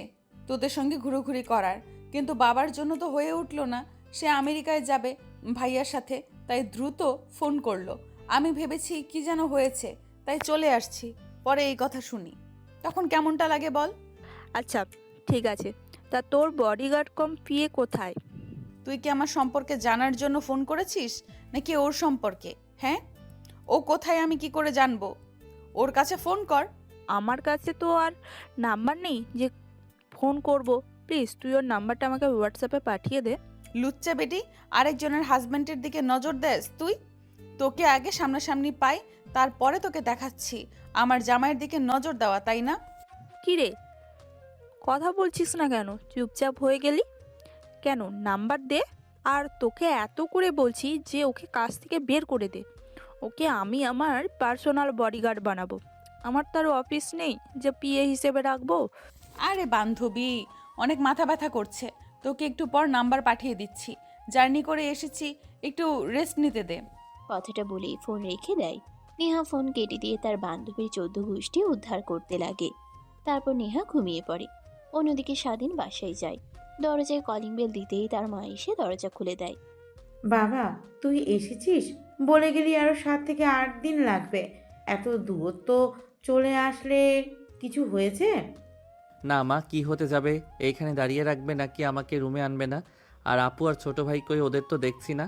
[SPEAKER 1] তোদের সঙ্গে ঘুরোঘুরি করার, কিন্তু বাবার জন্য তো হয়ে উঠলো না। সে আমেরিকায় যাবে ভাইয়ার সাথে, তাই দ্রুত ফোন করলো। আমি ভেবেছি কি যেন হয়েছে, তাই চলে আসছি। পরে এই কথা শুনি, তখন কেমনটা লাগে বল?
[SPEAKER 8] আচ্ছা ঠিক আছে, তা তোর বডিগার্ড কম পিয়ে কোথায়?
[SPEAKER 1] তুই কি আমার সম্পর্কে জানার জন্য ফোন করেছিস, নাকি ওর সম্পর্কে? হ্যাঁ, ও কোথায় আমি কি করে জানবো? ওর কাছে ফোন কর।
[SPEAKER 8] আমার কাছে তো আর নাম্বার নেই যে ফোন করব। প্লিজ তুই ওর নাম্বারটা আমাকে হোয়াটসঅ্যাপে পাঠিয়ে দে।
[SPEAKER 1] লুচ্চা বেটি, আরেকজনের হাজব্যান্ডের দিকে নজর দেস তুই? তোকে আগে সামনাসামনি পাই, তারপরে তোকে দেখাচ্ছি আমার জামাইয়ের দিকে নজর দেওয়া, তাই না?
[SPEAKER 8] কি রে, কথা বলছিস না কেন? চুপচাপ হয়ে গেলি কেন? নাম্বার দে। আর তোকে এত করে বলছি যে ওকে কাজ থেকে বের করে দে। ওকে আমি আমার পার্সোনাল বডিগার্ড বানাবো। আমার তার অফিস নেই যে পিএ হিসেবে রাখবো।
[SPEAKER 1] আরে বান্ধবী, অনেক মাথা ব্যথা করছে, তোকে একটু পর নাম্বার পাঠিয়ে দিচ্ছি। জার্নি করে এসেছি, একটু রেস্ট নিতে দে।
[SPEAKER 5] কথাটা বলেই ফোন রেখে দেয়। নেহা ফোন কেটে দিয়ে তার বান্ধবীর 14 গোষ্ঠী উদ্ধার করতে লাগে। তারপর নেহা ঘুমিয়ে পড়ে। অন্যদিকে স্বাধীন বাসায় যায়। দরজায় কলিং বেল দিতেই তার মা এসে দরজা খুলে দেয়।
[SPEAKER 10] বাবা, তুই এসেছিস? বলে গেলি আরো 7 থেকে 8 দিন লাগবে। এত দূরত্ব চলে আসলে কিছু হয়েছে?
[SPEAKER 3] না মা, কি হতে যাবে? এইখানে দাঁড়িয়ে রাখবে নাকি আমাকে রুমে আনবে না? আর আপু আর ছোট ভাই কই? ওদের তো দেখছি না।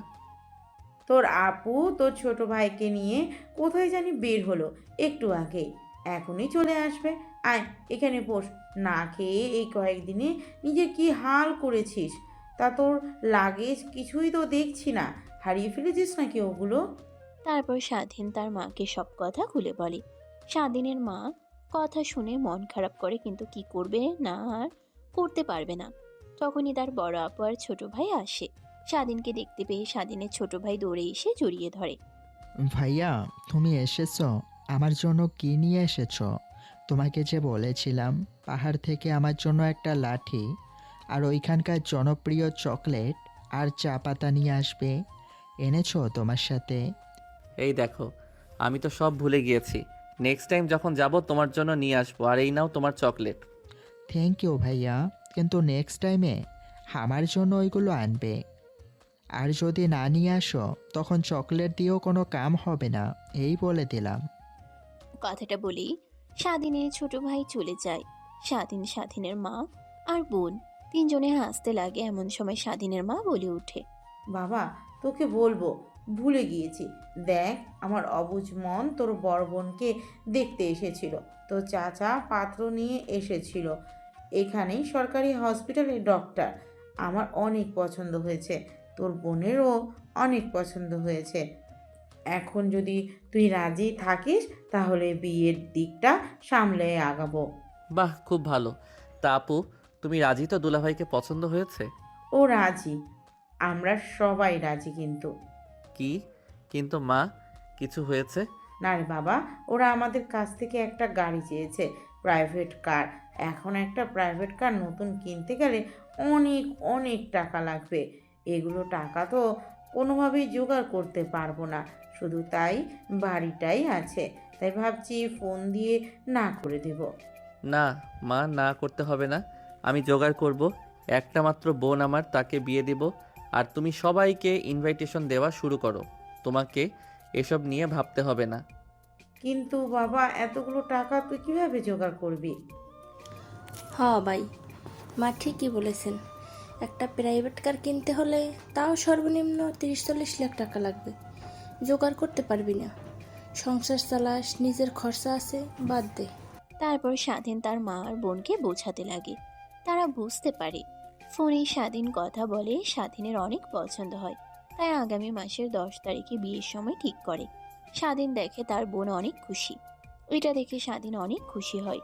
[SPEAKER 10] তোর আপু তোর ছোট ভাইকে নিয়ে কোথায় জানি বের হলো একটু আগেই। এখনই চলে আসবে। আয় এখানে বস। না খেয়ে এই কয়েকদিনে নিজের কি হাল করেছিস? তা তোর লাগেজ কিছুই তো দেখছি না। হারিয়ে ফেলেছিস নাকি ওগুলো?
[SPEAKER 5] তারপর স্বাধীন তার মাকে সব কথা খুলে বলে। স্বাধীনের মা কথা শুনে মন খারাপ করে, কিন্তু কি করবে না আর করতে পারবে না। তখনই তার বড় আপু আর ছোট ভাই আসে। স্বাধীনকে দেখতে পেয়ে স্বাধীনের ছোট ভাই দৌড়ে এসে জড়িয়ে ধরে।
[SPEAKER 11] ভাইয়া, তুমি এসেছো? আমার জন্য কি নিয়ে এসেছো? তোমাকে যে বলেছিলাম পাহাড় থেকে আমার জন্য একটা লাঠি আর ওইখানকার জনপ্রিয় চকলেট আর চা পাতা নিয়ে আসবে, এনেছো তোমার সাথে?
[SPEAKER 3] এই দেখো, আমি তো সব ভুলে গিয়েছি। নেক্সট টাইম যখন যাব তোমার জন্য নিয়ে আসবো। আর এই নাও তোমার চকলেট।
[SPEAKER 11] থ্যাংক ইউ ভাইয়া, কিন্তু নেক্সট টাইমে আমার জন্য ওইগুলো আনবে। আর যদি না নিয়ে আসো তখন চকলেট দিয়েও কোনো কাম হবে না, এই বলে দিলাম।
[SPEAKER 5] কথাটা বলেই স্বাধীনের ছোট ভাই চলে যায়। স্বাধীন, স্বাধীনের মা আর বোন তিনজনে হাসতে লাগে। এমন সময় স্বাধীনের মা বলে ওঠে।
[SPEAKER 10] বাবা, তোকে বলবো, ভুলে গিয়েছি। দেখ, আমার অবুঝ মন তোর বড় বোনকে দেখতে এসেছিল। তোর চাচা পাত্র নিয়ে এসেছিল। এখানেই সরকারি হসপিটালের ডক্টর। আমার অনেক পছন্দ হয়েছে, তোর বোনেরও অনেক পছন্দ হয়েছে। এখন যদি তুই রাজি থাকিস তাহলে বিয়ের দিকটা সামলে আগাবো।
[SPEAKER 3] বাহ, খুব ভালো। তা আপু, তুমি রাজি তো? দুলাভাইকে পছন্দ হয়েছে?
[SPEAKER 10] ও রাজি, আমরা সবাই রাজি। কিন্তু
[SPEAKER 3] কি কিন্তু মা? কিছু হয়েছে?
[SPEAKER 10] না রে বাবা, ওরা আমাদের কাছ থেকে একটা গাড়ি চেয়েছে, প্রাইভেট কার। এখন একটা প্রাইভেট কার নতুন কিনতে গেলে অনেক অনেক টাকা লাগবে। এগুলো টাকা তো কোনোভাবেই জোগাড় করতে পারবো না। শুধু তাই বাড়িটাই আছে, তাই ভাবছি ফোন দিয়ে না করে দেব।
[SPEAKER 3] না মা, না করতে হবে না। আমি জোগাড় করব। একটা মাত্র বোন আমার, তাকে বিয়ে দেব। আর তুমি সবাইকে ইনভাইটেশন দেওয়া শুরু করো। তোমাকে এসব নিয়ে ভাবতে হবে না।
[SPEAKER 10] কিন্তু বাবা, এতগুলো টাকা তুই কিভাবে জোগাড় করবি?
[SPEAKER 12] হ্যাঁ ভাই, মা ঠিকই বলেছেন। একটা প্রাইভেট কার কিনতে হলে তাও সর্বনিম্ন 30-40 লাখ টাকা লাগবে। জোগাড় করতে পারবি না। সংসার চালাস, নিজের খরচা আছে, বাদ দে।
[SPEAKER 5] তারপর স্বাধীন তার মা আর বোনকে বোঝাতে লাগে। তারা বুঝতে পারে ফোনে স্বাধীন কথা বলে স্বাধীনের অনেক পছন্দ হয়, তাই আগামী মাসের 10 তারিখে বিয়ের সময় ঠিক করে। স্বাধীন দেখে তার বোন অনেক খুশি। ওইটা দেখে স্বাধীন অনেক খুশি হয়।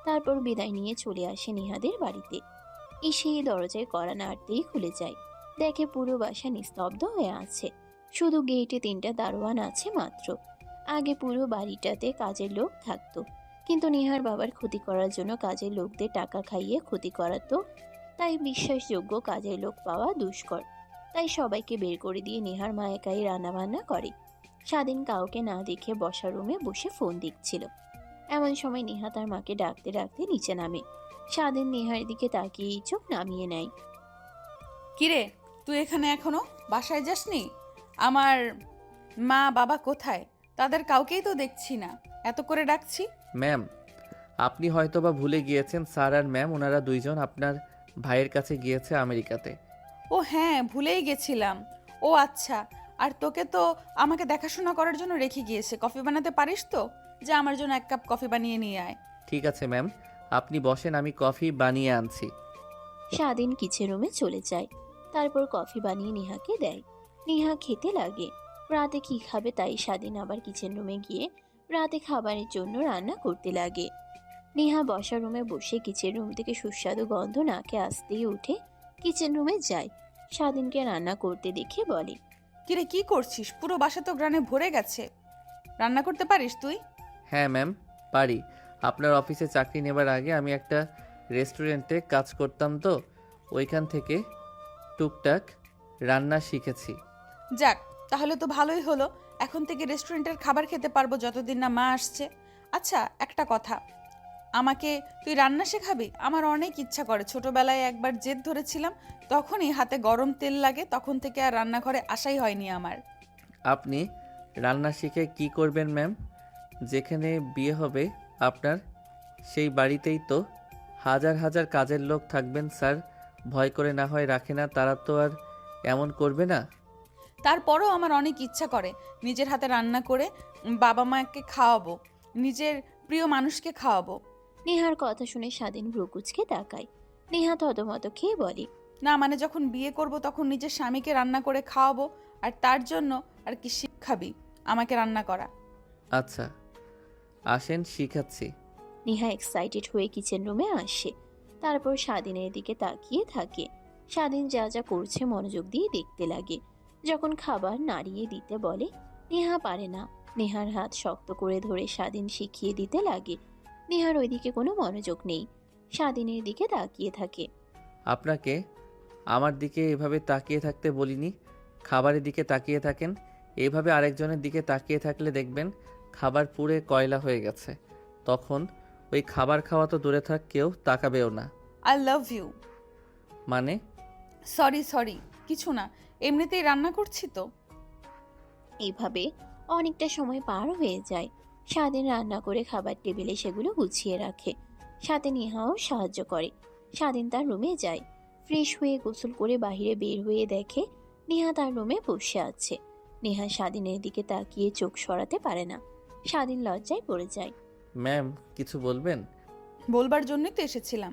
[SPEAKER 5] তারপর বিদায় নিয়ে চলে আসে নেহাদের বাড়িতে। এসেই দরজায় কড়া নাড়তেই খুলে যায়। দেখে পুরো বাসা নিস্তব্ধ হয়ে আছে, শুধু গেটে 3টা দারোয়ান আছে মাত্র। আগে পুরো বাড়িটাতে কাজের লোক থাকতো, কিন্তু নেহার বাবার ক্ষতি করার জন্য কাজের লোকদের টাকা খাইয়ে ক্ষতি করাতো। তাই বিশ্বাসযোগ্য কাজের লোক পাওয়া দুষ্কর। তাই সবাইকে বের করে দিয়ে নেহার মা একাই রান্নাবান্না করে। স্বাধীন কাউকে না দেখে বসার রুমে বসে ফোন দেখছিল। এমন সময় নেহা তার মাকে ডাকতে ডাকতে নিচে নামে। স্বাধীন নেহার দিকে তাকিয়ে চোখ নামিয়ে নেয়।
[SPEAKER 1] কিরে, তুই এখানে এখনো বাসায় যাসনি? আমার মা বাবা কোথায়? তাদের কাউকেই তো দেখছি না, এত করে ডাকছি।
[SPEAKER 3] ম্যাম, আপনি হয়তোবা ভুলে গিয়েছেন, স্যার আর ম্যাম ওনারা দুইজন আপনার ভাইয়ের কাছে গিয়েছে আমেরিকাতে।
[SPEAKER 1] ও হ্যাঁ, ভুলেই গেছিলাম। ও আচ্ছা, আর তোকে তো আমাকে দেখাশোনা করার জন্য রেখে গিয়েছে। কফি বানাতে পারিস তো? যে আমার জন্য 1 কাপ কফি বানিয়ে নিয়ে আয়।
[SPEAKER 3] ঠিক আছে ম্যাম, আপনি বসেন, আমি কফি বানিয়ে আনছি।
[SPEAKER 5] স্বাধীন কিচেন রুমে চলে যায়। তারপর কফি বানিয়ে নেহাকে দেয়। নেহা খেতে লাগে। রাতে কি খাবে তাই স্বাধীন আবার কিচেন রুমে গিয়ে রাতে খাবারের জন্য রান্না করতে লাগে। নেহা বসার রুমে বসে কিচেন রুম থেকে সুস্বাদু গন্ধ নাকে আসতেই উঠে কিচেন রুমে যায়। স্বাধীনকে রান্না করতে দেখে বলে,
[SPEAKER 1] কিরে কি করছিস? পুরো বাসা তো গ্রানে ভরে গেছে। রান্না করতে পারিস তুই?
[SPEAKER 3] হ্যাঁ ম্যাম, পারি। আপনার অফিসে চাকরি নেবার আগে আমি একটা রেস্টুরেন্টে কাজ করতাম, তো ওইখান থেকে টুকটাক রান্না শিখেছি।
[SPEAKER 1] যাক, তাহলে তো ভালোই হলো। এখন থেকে রেস্টুরেন্টের খাবার খেতে পারবো যতদিন না মা আসছে। আচ্ছা, একটা কথা, আমাকে তুই রান্না শেখাবি? আমার অনেক ইচ্ছা করে। ছোটবেলায় একবার জেদ ধরেছিলাম, তখনই হাতে গরম তেল লাগে, তখন থেকে আর রান্নাঘরে আসাই হয়নি আমার।
[SPEAKER 3] আপনি রান্না শিখে কি করবেন ম্যাম? যেখানে বিয়ে হবে আপনার, সেই বাড়িতেই তো হাজার হাজার কাজের লোক থাকবেন স্যার। ভয় করে না হয় রাখে না, তারা তো আর এমন করবে না।
[SPEAKER 1] তারপরও আমার অনেক ইচ্ছা করে নিজের হাতে রান্না করে বাবা মাকে খাওয়াবো, নিজের প্রিয় মানুষকে খাওয়াবো।
[SPEAKER 5] নেহার কথা শুনে স্বাধীন ভ্রুকুচকে তাকায়। নেহা থতমত খেয়ে বলে,
[SPEAKER 1] না মানে যখন বিয়ে করব তখন নিজের স্বামীকে রান্না করে খাওয়াবো, আর তার জন্য আর কি শিখাবি আমাকে রান্না করা।
[SPEAKER 3] আচ্ছা আসেন, শিখাচ্ছি।
[SPEAKER 5] নেহা এক্সাইটেড হয়ে কিচেন রুমে আসে। তারপর স্বাধীনের দিকে তাকিয়ে থাকে। স্বাধীন যা যা করছে মনোযোগ দিয়ে দেখতে লাগে। যখন খাবার নাড়িয়ে দিতে বলে, নেহা পারে না। নেহার হাত শক্ত করে ধরে স্বাধীন শিখিয়ে দিতে লাগে। নেহার ওইদিকে কোনো মনোযোগ নেই, স্বাধীনের দিকে তাকিয়ে থাকে।
[SPEAKER 3] আপনাকে আমার দিকে এভাবে তাকিয়ে থাকতে বলিনি, খাবারের দিকে তাকিয়ে থাকেন। এইভাবে আরেকজনের দিকে তাকিয়ে থাকলে দেখবেন খাবার পুড়ে কয়লা হয়ে গেছে। তখন ওই খাবার খাওয়া তো দূরে থাক, কেউ তাকাবেও না।
[SPEAKER 1] I love you.
[SPEAKER 3] মানে?
[SPEAKER 1] সরি, কিছু না, এমনিতেই রান্না করছি তো।
[SPEAKER 5] এইভাবে অনেকটা সময় পার হয়ে যায়। স্বাধীন রান্না করে খাবার টেবিলে সেগুলো গুছিয়ে রাখে। সাথে নেহাও সাহায্য করে। স্বাধীন তার রুমে যায়। ফ্রেশ হয়ে গোসল করে বাইরে বের হয়ে দেখে নেহা তার রুমে বসে আছে। নেহা স্বাধীনের দিকে তাকিয়ে চোখ সরাতে পারে না। স্বাধীন লজ্জায় পড়ে যায়।
[SPEAKER 3] ম্যাম কিছু বলবেন?
[SPEAKER 1] বলবার জন্যই তো এসেছিলাম,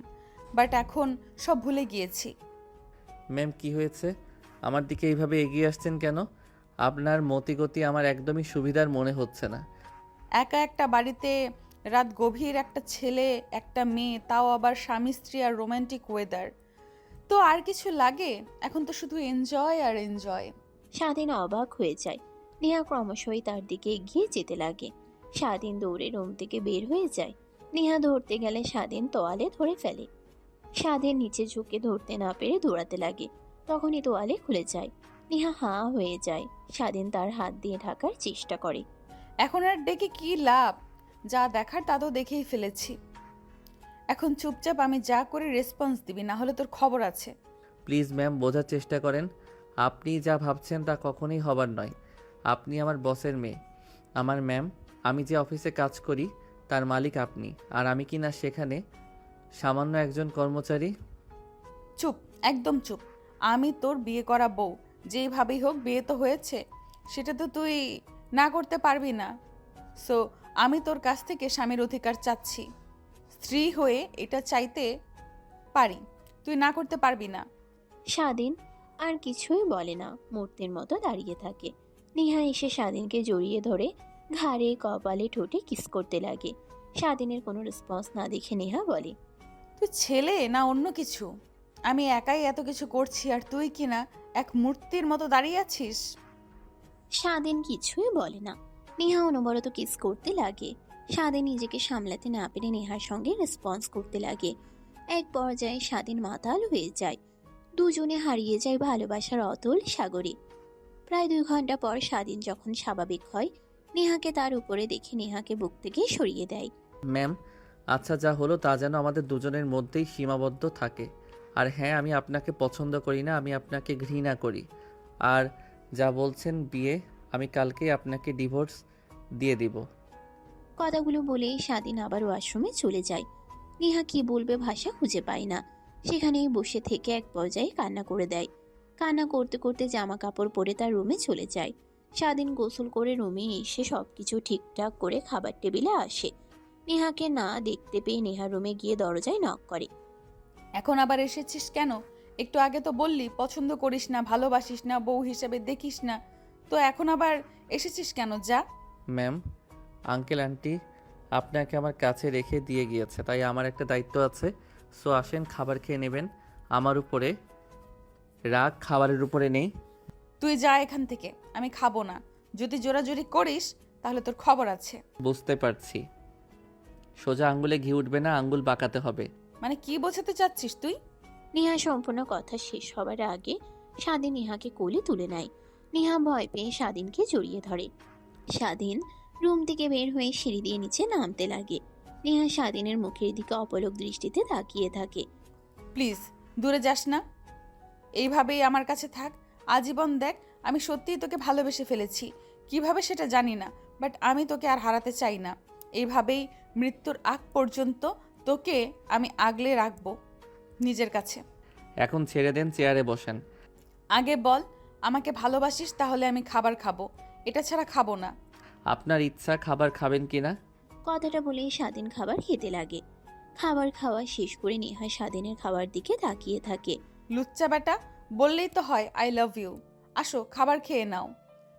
[SPEAKER 1] বাট এখন সব ভুলে গিয়েছি।
[SPEAKER 3] ম্যাম কি হয়েছে? আমার দিকে এইভাবে এগিয়ে আসছেন কেন? আপনার মতিগতি আমার একদমই সুবিধার মনে হচ্ছে না।
[SPEAKER 1] একা একটা বাড়িতে রাত গভীর, একটা ছেলে একটা মেয়ে, তাও আবার স্বামী স্ত্রী আর রোমান্টিক ওয়েদার, তো আর কিছু লাগে? এখন তো শুধু এনজয় আর এনজয়।
[SPEAKER 5] স্বাধীন অবাক হয়ে যায়। নেহা ক্রমশই তার দিকে এগিয়ে যেতে লাগে। স্বাধীন দৌড়ে রুম থেকে বের হয়ে যায়। নেহা ধরতে গেলে স্বাধীন তোয়ালে ধরে ফেলে। স্বাধীন নিচে ঝুঁকে ধরতে না পেরে দৌড়াতে লাগে। তখনই তোয়ালে খুলে যায়। নেহা হাঁ হয়ে যায়। স্বাধীন তার হাত দিয়ে ঢাকার চেষ্টা করে।
[SPEAKER 1] এখন আর ডেকে কি লাভ? যা দেখার তা তো দেখেই ফেলেছি। এখন চুপচাপ আমি যা করে রেসপন্স দিবি, না হলে তোর খবর আছে।
[SPEAKER 3] প্লিজ ম্যাম বোঝার চেষ্টা করেন। আপনি যা ভাবছেন তা কখনোই হবার নয়। আপনি আমার বসের মেয়ে। আমার ম্যাম, আমি যে অফিসে কাজ করি তার মালিক আপনি, আর আমি কি না সেখানে সামান্য একজন কর্মচারী?
[SPEAKER 1] চুপ, একদম চুপ। আমি তোর বিয়ে করা বউ, যেইভাবেই হোক বিয়ে তো হয়েছে, সেটা তো তুই না করতে পারবি না। সো আমি তোর কাছ থেকে স্বামীর অধিকার চাচ্ছি। স্ত্রী হয়ে এটা চাইতে পারি, তুই না করতে পারবি না।
[SPEAKER 5] স্বাধীন আর কিছুই বলে না, মূর্তির মতো দাঁড়িয়ে থাকে। নেহা এসে স্বাধীনকে জড়িয়ে ধরে ঘাড়ে কপালে ঠোঁটে কিস করতে লাগে। স্বাধীনের কোনো রেসপন্স না দেখে নেহা বলে,
[SPEAKER 1] তুই ছেলে না অন্য কিছু? আমি একাই এত কিছু করছি আর তুই কি না এক মূর্তির মতো দাঁড়িয়ে আছিস।
[SPEAKER 5] স্বাধীন কিছুই বলে না। নেহা অনবরত কিস করতে লাগে। স্বাধীন নিজেকে সামলাতে না পেরে নেহার সঙ্গে রেসপন্স করতে লাগে। এক পর্যায়ে স্বাধীন মাতাল হয়ে যায়। দুজনে হারিয়ে যায় ভালোবাসার অতল সাগরে। প্রায় 2 ঘন্টা পর স্বাধীন যখন স্বাভাবিক হয়, নেহাকে তার উপরে দেখে নেহাকে বুক থেকে সরিয়ে দেয়।
[SPEAKER 3] ম্যাম আচ্ছা, যা হলো তা যেন আমাদের দুজনের মধ্যেই সীমাবদ্ধ থাকে। আর হ্যাঁ, আমি আপনাকে পছন্দ করি না, আমি আপনাকে ঘৃণা করি। আর যা বলছেন বিয়ে, আমি কালকেই আপনাকে ডিভোর্স দিয়ে দিব।
[SPEAKER 5] কথাগুলো বলেই স্বাধীন আবার ওয়াশরুমে চলে যায়। নেহা কি বলবে ভাষা খুঁজে পায় না। সেখানেই বসে থেকে এক পর্যায়ে কান্না করে দেয়। কান্না করতে করতে জামা কাপড় পরে তার রুমে চলে যায়। স্বাধীন গোসল করে রুমে এসে সবকিছু ঠিকঠাক করে খাবার টেবিলে আসে। নেহাকে না দেখতে পেয়ে নেহা রুমে গিয়ে দরজায় নক করে।
[SPEAKER 1] এখন আবার এসেছিস কেন? একটু আগে তো বললি পছন্দ করিস না, ভালোবাসিস না, বউ হিসেবে দেখিস না, তো এখন আবার এসেছিস কেন? যা।
[SPEAKER 3] ম্যাম, আঙ্কেল আন্টি আপনাকে আমার কাছে রেখে দিয়ে গিয়েছে, তাই আমার একটা দায়িত্ব আছে। সো আসেন, খাবার খেয়ে নেবেন। আমার উপরে রাগ খাবারের উপরে নেই।
[SPEAKER 1] তুই যা এখান থেকে, আমি খাবো না। যদি জোরাজোরি করিস তাহলে তোর খবর আছে।
[SPEAKER 3] বুঝতে পারছি, সোজা আঙ্গুলে ঘি উঠবে না, আঙ্গুল বাঁকাতে হবে।
[SPEAKER 1] মানে কি বোঝাতে চাচ্ছিস তুই?
[SPEAKER 5] নেহা সম্পূর্ণ কথা শেষ হবার আগে স্বাধীন নেহাকে কোলে তুলে নেয়। নেহা ভয় পেয়ে স্বাধীনকে জড়িয়ে ধরে। স্বাধীন রুম থেকে বের হয়ে সিঁড়ি দিয়ে নিচে নামতে লাগে। নেহা স্বাধীনের মুখের দিকে অপলক দৃষ্টিতে তাকিয়ে থাকে।
[SPEAKER 1] প্লিজ দূরে যাস না, এইভাবেই আমার কাছে থাক আজীবন। দেখ, আমি সত্যিই তোকে ভালোবেসে ফেলেছি, কিভাবে সেটা জানি না, বাট আমি তোকে আর হারাতে চাই না। এইভাবেই মৃত্যুর আগ পর্যন্ত তোকে আমি আগলে রাখবো নিজের কাছে।
[SPEAKER 3] এখন ছেড়ে দেন, চেয়ারে বসেন।
[SPEAKER 1] আগে বল, আমাকে ভালোবাসিস? তাহলে আমি খাবার খাবো, এটা ছাড়া খাবো না।
[SPEAKER 3] আপনার ইচ্ছা, খাবার খাবেন কি না?
[SPEAKER 5] কথাটা বলেই স্বাধীন খাবার খেতে লাগে। খাবার খাওয়া শেষ করে নেহা স্বাধীনের খাবার দিকে তাকিয়ে থাকে।
[SPEAKER 1] লুচ্চা বেটা, বললেই তো হয় আই লাভ ইউ। আসো খাবার খেয়ে নাও,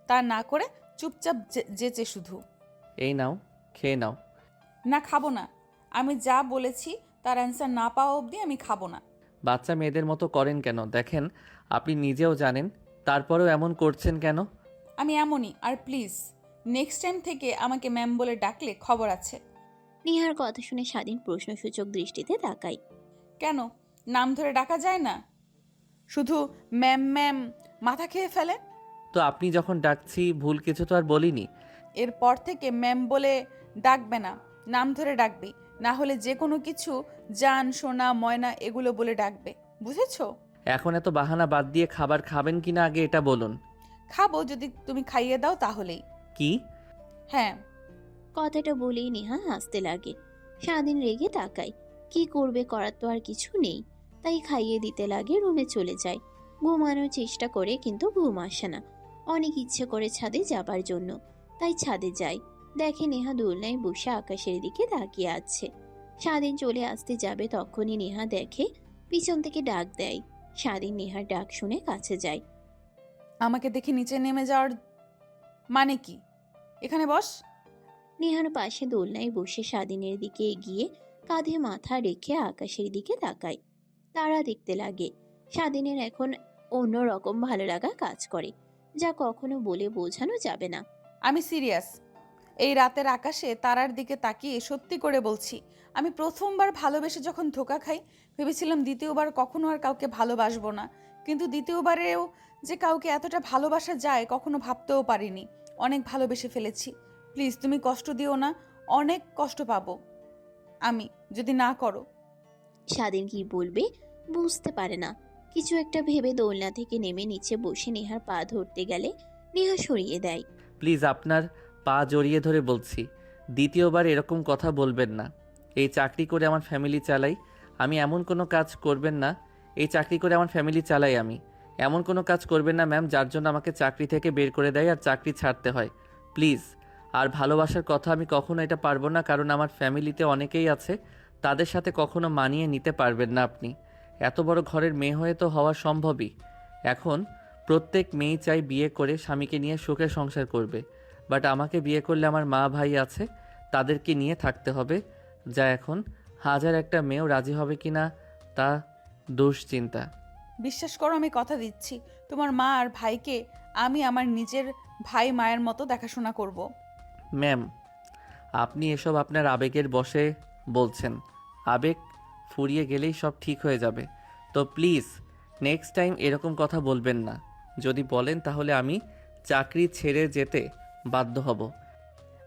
[SPEAKER 1] তা না করে চুপচাপ যেচে শুধু।
[SPEAKER 3] এই নাও, খেয়ে নাও।
[SPEAKER 1] না, খাবো না। আমি যা বলেছি তার অ্যান্সার না পাওয়া অবধি আমি খাবো না।
[SPEAKER 3] বাচ্চা মেয়েদের মতো করেন কেন? দেখেন, আপনি নিজেও জানেন, তারপরেও এমন করছেন কেন?
[SPEAKER 1] আমি এমনই, আর প্লিজ নেক্সট টাইম থেকে আমাকে ম্যাম বলে ডাকলে খবর আছে।
[SPEAKER 5] নেহার কথা শুনে স্বাধীন প্রশ্নসূচক দৃষ্টিতে তাকায়।
[SPEAKER 1] কেন নাম ধরে ডাকা যায় না? শুধু ম্যাম ম্যাম মাথা খেয়ে ফেলে।
[SPEAKER 3] তো আপনি যখন ডাকছি, ভুল কিছু তো আর বলিনি।
[SPEAKER 1] এরপর থেকে ম্যাম বলে ডাকবে না, নাম ধরে ডাকবি, না হলে যে কোনো কিছু জান, সোনা, ময়না এগুলো বলে ডাকবে, বুঝেছো?
[SPEAKER 3] এখন এত বাহানা বাদ দিয়ে খাবার খাবেন কি না আগে এটা বলুন।
[SPEAKER 1] খাবো যদি তুমি খাইয়ে দাও তাহলেই।
[SPEAKER 3] কি?
[SPEAKER 1] হ্যাঁ।
[SPEAKER 5] কথাটা বলেই নেহা হাসতে লাগে। স্বাধীন রেগে তাকায়। কি করবে, করার তো আর কিছু নেই, তাই খাইয়ে দিতে লাগে। রুমে চলে যায়। ঘুমানোর চেষ্টা করে কিন্তু ঘুম আসে না। অনেক ইচ্ছে করে ছাদে যাবার জন্য, তাই ছাদে যায়। দেখে নেহা দোলনায় বসে আকাশের দিকে তাকিয়ে আছে। স্বাধীন চলে আসতে যাবে, তখনই নেহা দেখে পিছন থেকে ডাক দেয়। স্বাধীন নেহার ডাক শুনে কাছে যায়।
[SPEAKER 1] আমাকে দেখে নিচে নেমে যাওয়ার মানে কি? এখানে বস।
[SPEAKER 5] নেহার পাশে দোলনায় বসে স্বাধীনের দিকে এগিয়ে কাঁধে মাথা রেখে আকাশের দিকে তাকায়। তারা দেখতে লাগে। স্বাধীনের এখন অন্যরকম ভালো লাগা কাজ করে, যা কখনো বলে বোঝানো যাবে না।
[SPEAKER 1] আমি সিরিয়াস। এই রাতের আকাশে তারার দিকে তাকিয়ে সত্যি করে বলছি, আমি প্রথমবার ভালোবেসে যখন ধোকা খাই, ভেবেছিলাম দ্বিতীয়বার কখনো আর কাউকে ভালোবাসবো না, কিন্তু দ্বিতীয়বারেও যে কাউকে এতটা ভালোবাসা যায় কখনো ভাবতেও পারিনি। অনেক ভালোবেসে ফেলেছি, প্লিজ তুমি কষ্ট দিও না, অনেক কষ্ট পাবো আমি যদি না করো।
[SPEAKER 5] স্বাধীন কি বলবে বুঝতে পারে না। কিছু একটা ভেবে দোলনা থেকে নেমে নিচে বসে নেহার পা ধরতে গেলে নেহা সরিয়ে দেয়।
[SPEAKER 3] প্লিজ, আপনার পা জড়িয়ে ধরে বলছি, দ্বিতীয়বার এরকম কথা বলবেন না। এই চাকরি করে আমার ফ্যামিলি চালাই আমি, এমন কোনো কাজ করবেন না। এই চাকরি করে আমার ফ্যামিলি চালাই আমি, এমন কোনো কাজ করবেন না ম্যাম যার জন্য আমাকে চাকরি থেকে বের করে দেয় আর চাকরি ছাড়তে হয়। প্লিজ। আর ভালোবাসার কথা আমি কখনো এটা পারবো না, কারণ আমার ফ্যামিলিতে অনেকেই আছে, তাদের সাথে কখনো মানিয়ে নিতে পারবেন না আপনি। এত বড় ঘরের মেয়ে হয়ে তো হওয়া সম্ভবই। এখন প্রত্যেক মেয়েই চাই বিয়ে করে স্বামীকে নিয়ে সুখে সংসার করবে, বাট আমাকে বিয়ে করলে আমার মা ভাই আছে, তাদেরকে নিয়ে থাকতে হবে, যা এখন হাজার একটা মেয়েও রাজি হবে কি না তা দুশ্চিন্তা।
[SPEAKER 1] বিশ্বাস করো, আমি কথা দিচ্ছি তোমার মা আর ভাইকে আমি আমার নিজের ভাই মায়ের মতো দেখাশোনা করব।
[SPEAKER 3] ম্যাম, আপনি এসব আপনার আবেগের বশে বলছেন। আবেগ ফুরিয়ে গেলেই সব ঠিক হয়ে যাবে। তো প্লিজ নেক্সট টাইম এরকম কথা বলবেন না। যদি বলেন তাহলে আমি চাকরি ছেড়ে যেতে বাধ্য হব।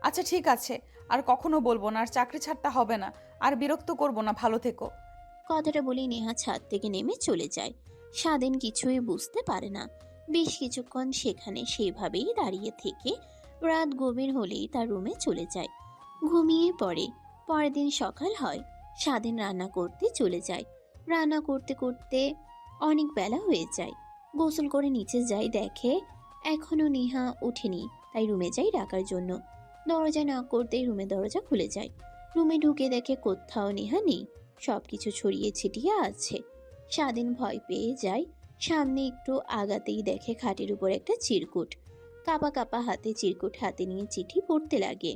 [SPEAKER 1] আচ্ছা ঠিক আছে, আর কখনো বলবো না, আর চাকরি ছাড়তে হবে না, আর বিরক্ত করব না, ভালো থেকো।
[SPEAKER 5] কথাটা বলেই নেহা ছাদ থেকে নেমে চলে যায়। স্বাধীন কিছুই বুঝতে পারে না। বেশ কিছুক্ষণ সেখানে সেভাবেই দাঁড়িয়ে থেকে রাত গভীর হলেই তার রুমে চলে যায়, ঘুমিয়ে পড়ে। পরের দিন সকাল হয়। স্বাধীন রান্না করতে চলে যায়। রান্না করতে করতে অনেক বেলা হয়ে যায়। গোসল করে নিচে যায়, দেখে এখনো নেহা ওঠেনি, তাই রুমে যায় ডাকার জন্য। দরজা নক করতেই রুমে দরজা খুলে যায়। রুমে ঢুকে দেখে কোথাও নেহা নেই, সবকিছু ছড়িয়ে ছিটিয়ে আছে। স্বাধীন ভয় পেয়ে যায়। সামনে একটু আগাতেই দেখে খাটের উপর একটা চিরকুট। কাপা কাপা হাতে চিরকুট হাতে নিয়ে চিঠি পড়তে লাগে।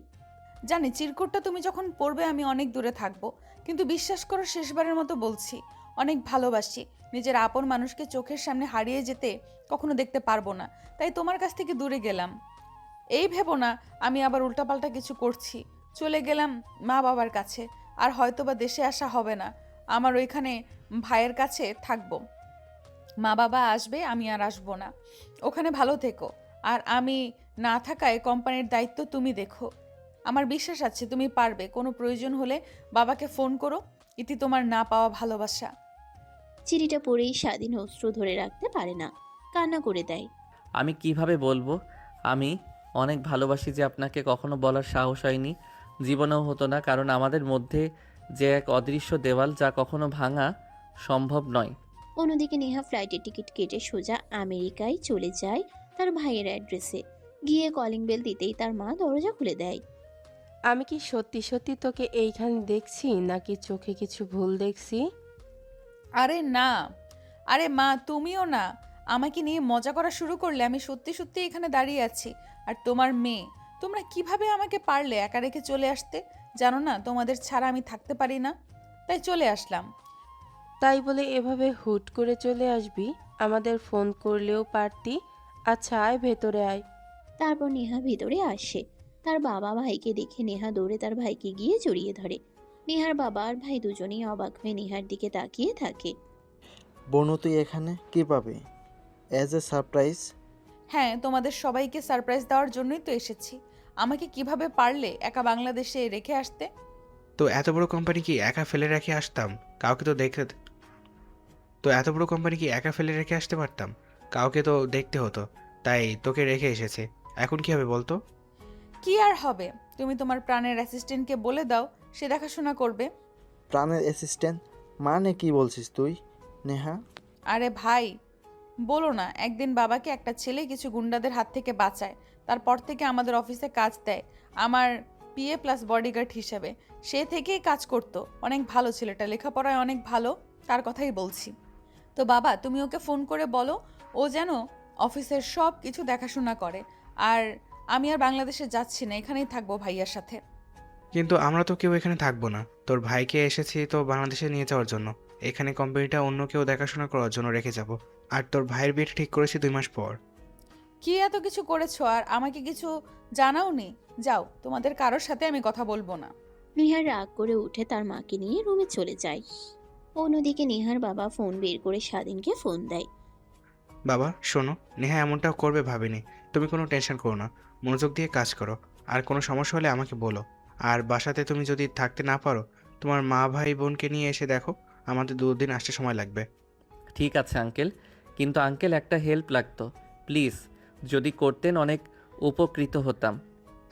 [SPEAKER 1] জানি চিরকুটটা তুমি যখন পড়বে আমি অনেক দূরে থাকবো, কিন্তু বিশ্বাস করো শেষবারের মতো বলছি, অনেক ভালোবাসি। নিজের আপন মানুষকে চোখের সামনে হারিয়ে যেতে কখনো দেখতে পারবো না, তাই তোমার কাছ থেকে দূরে গেলাম। এই ভেবো না আমি আবার উল্টাপাল্টা কিছু করছি। চলে গেলাম মা বাবার কাছে, আর হয়তোবা দেশে আসা হবে না। আমার ওইখানে ভাইয়ের কাছে থাকবো। মা বাবা আসবে, আমি আর আসবো না। ওখানে ভালো থেকো। আর আমি না থাকায় কোম্পানির দায়িত্ব তুমি দেখো। আমার বিশ্বাস আছে তুমি পারবে। কোনো প্রয়োজন হলে বাবাকে ফোন করো। ইতি তোমার না পাওয়া ভালোবাসা।
[SPEAKER 5] চিঠিটা পড়েই স্বাধীন অশ্রু ধরে রাখতে পারে না, কান্না করে দেয়।
[SPEAKER 3] আমি কিভাবে বলবো? আমি অনেক ভালোবাসি যে আপনাকে কখনো বলার সাহস হয়নি, জীবনেও হতো না, কারণ আমাদের মধ্যে যে এক অদৃশ্য দেওয়াল যা কখনো ভাঙা সম্ভব নয়।
[SPEAKER 5] অন্যদিকে নেহা ফ্লাইটের টিকিট কেটে সোজা আমেরিকায় চলে যায় তার ভাইয়ের অ্যাড্রেসে। গিয়ে কলিং বেল দিতেই তার মা দরজা খুলে দেয়।
[SPEAKER 13] আমি কি সত্যি সত্যি তোকে এইখানে দেখছি নাকি চোখে কিছু ভুল দেখছি?
[SPEAKER 1] আরে না, আরে মা তুমিও না। আমাকে নিয়ে মজা করা শুরু করলে। আমি সত্যি সত্যি এখানে দাঁড়িয়ে আছি। আর তোমার মেয়ে, তোমরা কিভাবে আমাকে পারলে একা রেখে চলে আসতে? জানো না তোমাদের ছাড়া আমি থাকতে পারি না, তাই চলে আসলাম।
[SPEAKER 13] তাই বলে এভাবে হুট করে চলে আসবি? আমাদের ফোন করলেও পারতি। আচ্ছা আয়, ভেতরে আয়।
[SPEAKER 5] তারপর নেহা ভিতরে আসে। তার বাবা ভাইকে দেখে নেহা দৌড়ে তার ভাইকে গিয়ে জড়িয়ে ধরে। নেহার বাবা আর ভাই দুজনেই অবাক হয়ে নেহার দিকে তাকিয়ে থাকে।
[SPEAKER 14] বনু তুই এখানে কি পাবি? As a surprise?
[SPEAKER 1] হ্যাঁ, তোমাদের সবাইকে সারপ্রাইজ দেওয়ার জন্যই তো এসেছি। আমাকে কিভাবে পারলে একা বাংলাদেশে রেখে আসতে?
[SPEAKER 9] তো এত বড় কোম্পানি কি একা ফেলে রেখে আসতাম? কাউকে তো দেখে তো এত বড় কোম্পানি কি একা ফেলে রেখে আসতে পারতাম? কাউকে তো দেখতে হতো, তাই তোকে রেখে এসেছে। এখন কি হবে বলতো?
[SPEAKER 1] কি আর হবে, তুমি তোমার প্রাণের অ্যাসিস্ট্যান্টকে বলে দাও, সে দেখাশোনা করবে।
[SPEAKER 14] প্রাণের অ্যাসিস্ট্যান্ট মানে কি বলছিস তুই নেহা?
[SPEAKER 1] আরে ভাই, বলো না, একদিন বাবাকে একটা ছেলে কিছু গুন্ডাদের হাত থেকে বাঁচায়। তারপর থেকে আমাদের অফিসে কাজ দেয় আমার পিএ প্লাস বডিগার্ড হিসেবে। সে থেকেই কাজ করতো। অনেক ভালো ছেলেটা, লেখাপড়ায় অনেক ভালো, তার কথাই বলছি। তো বাবা তুমি ওকে ফোন করে বলো ও যেন অফিসের সব কিছু দেখাশোনা করে। আর আমি আর বাংলাদেশে যাচ্ছি না, এখানেই থাকবো ভাইয়ার সাথে।
[SPEAKER 9] কিন্তু আমরা তো কেউ এখানে থাকবো না। তোর ভাইকে এসেছি তো বাংলাদেশে নিয়ে যাওয়ার জন্য। এখানে কোম্পানিটা অন্য কেউ দেখাশোনা করার জন্য রেখে যাব। আর তোর ভাইয়ের বিয়েটা ঠিক করেছি 2 মাস পর।
[SPEAKER 1] কি এত কিছু করেছো আর আমাকে কিছু জানাওনি? যাও, তোমাদের কারোর সাথে আমি কথা বলবো না।
[SPEAKER 5] নেহার রাগ করে উঠে তার মাকে নিয়ে রুমে চলে যায়। অন্যদিকে নেহার বাবা ফোন বের করে স্বাধীনকে ফোন দেয়।
[SPEAKER 9] বাবা শোনো, নেহা এমনটাও করবে ভাবিনি। তুমি কোনো টেনশন করো না, মনোযোগ দিয়ে কাজ করো। আর কোনো সমস্যা হলে আমাকে বলো। আর বাসাতে তুমি যদি থাকতে না পারো, তোমার মা ভাই বোনকে নিয়ে এসে দেখো। আমাদের 2 দিন আসতে সময় লাগবে।
[SPEAKER 3] ঠিক আছে আঙ্কেল, কিন্তু আঙ্কেল একটা হেল্প লাগতো প্লিজ, যদি করতেন অনেক উপকৃত হতাম।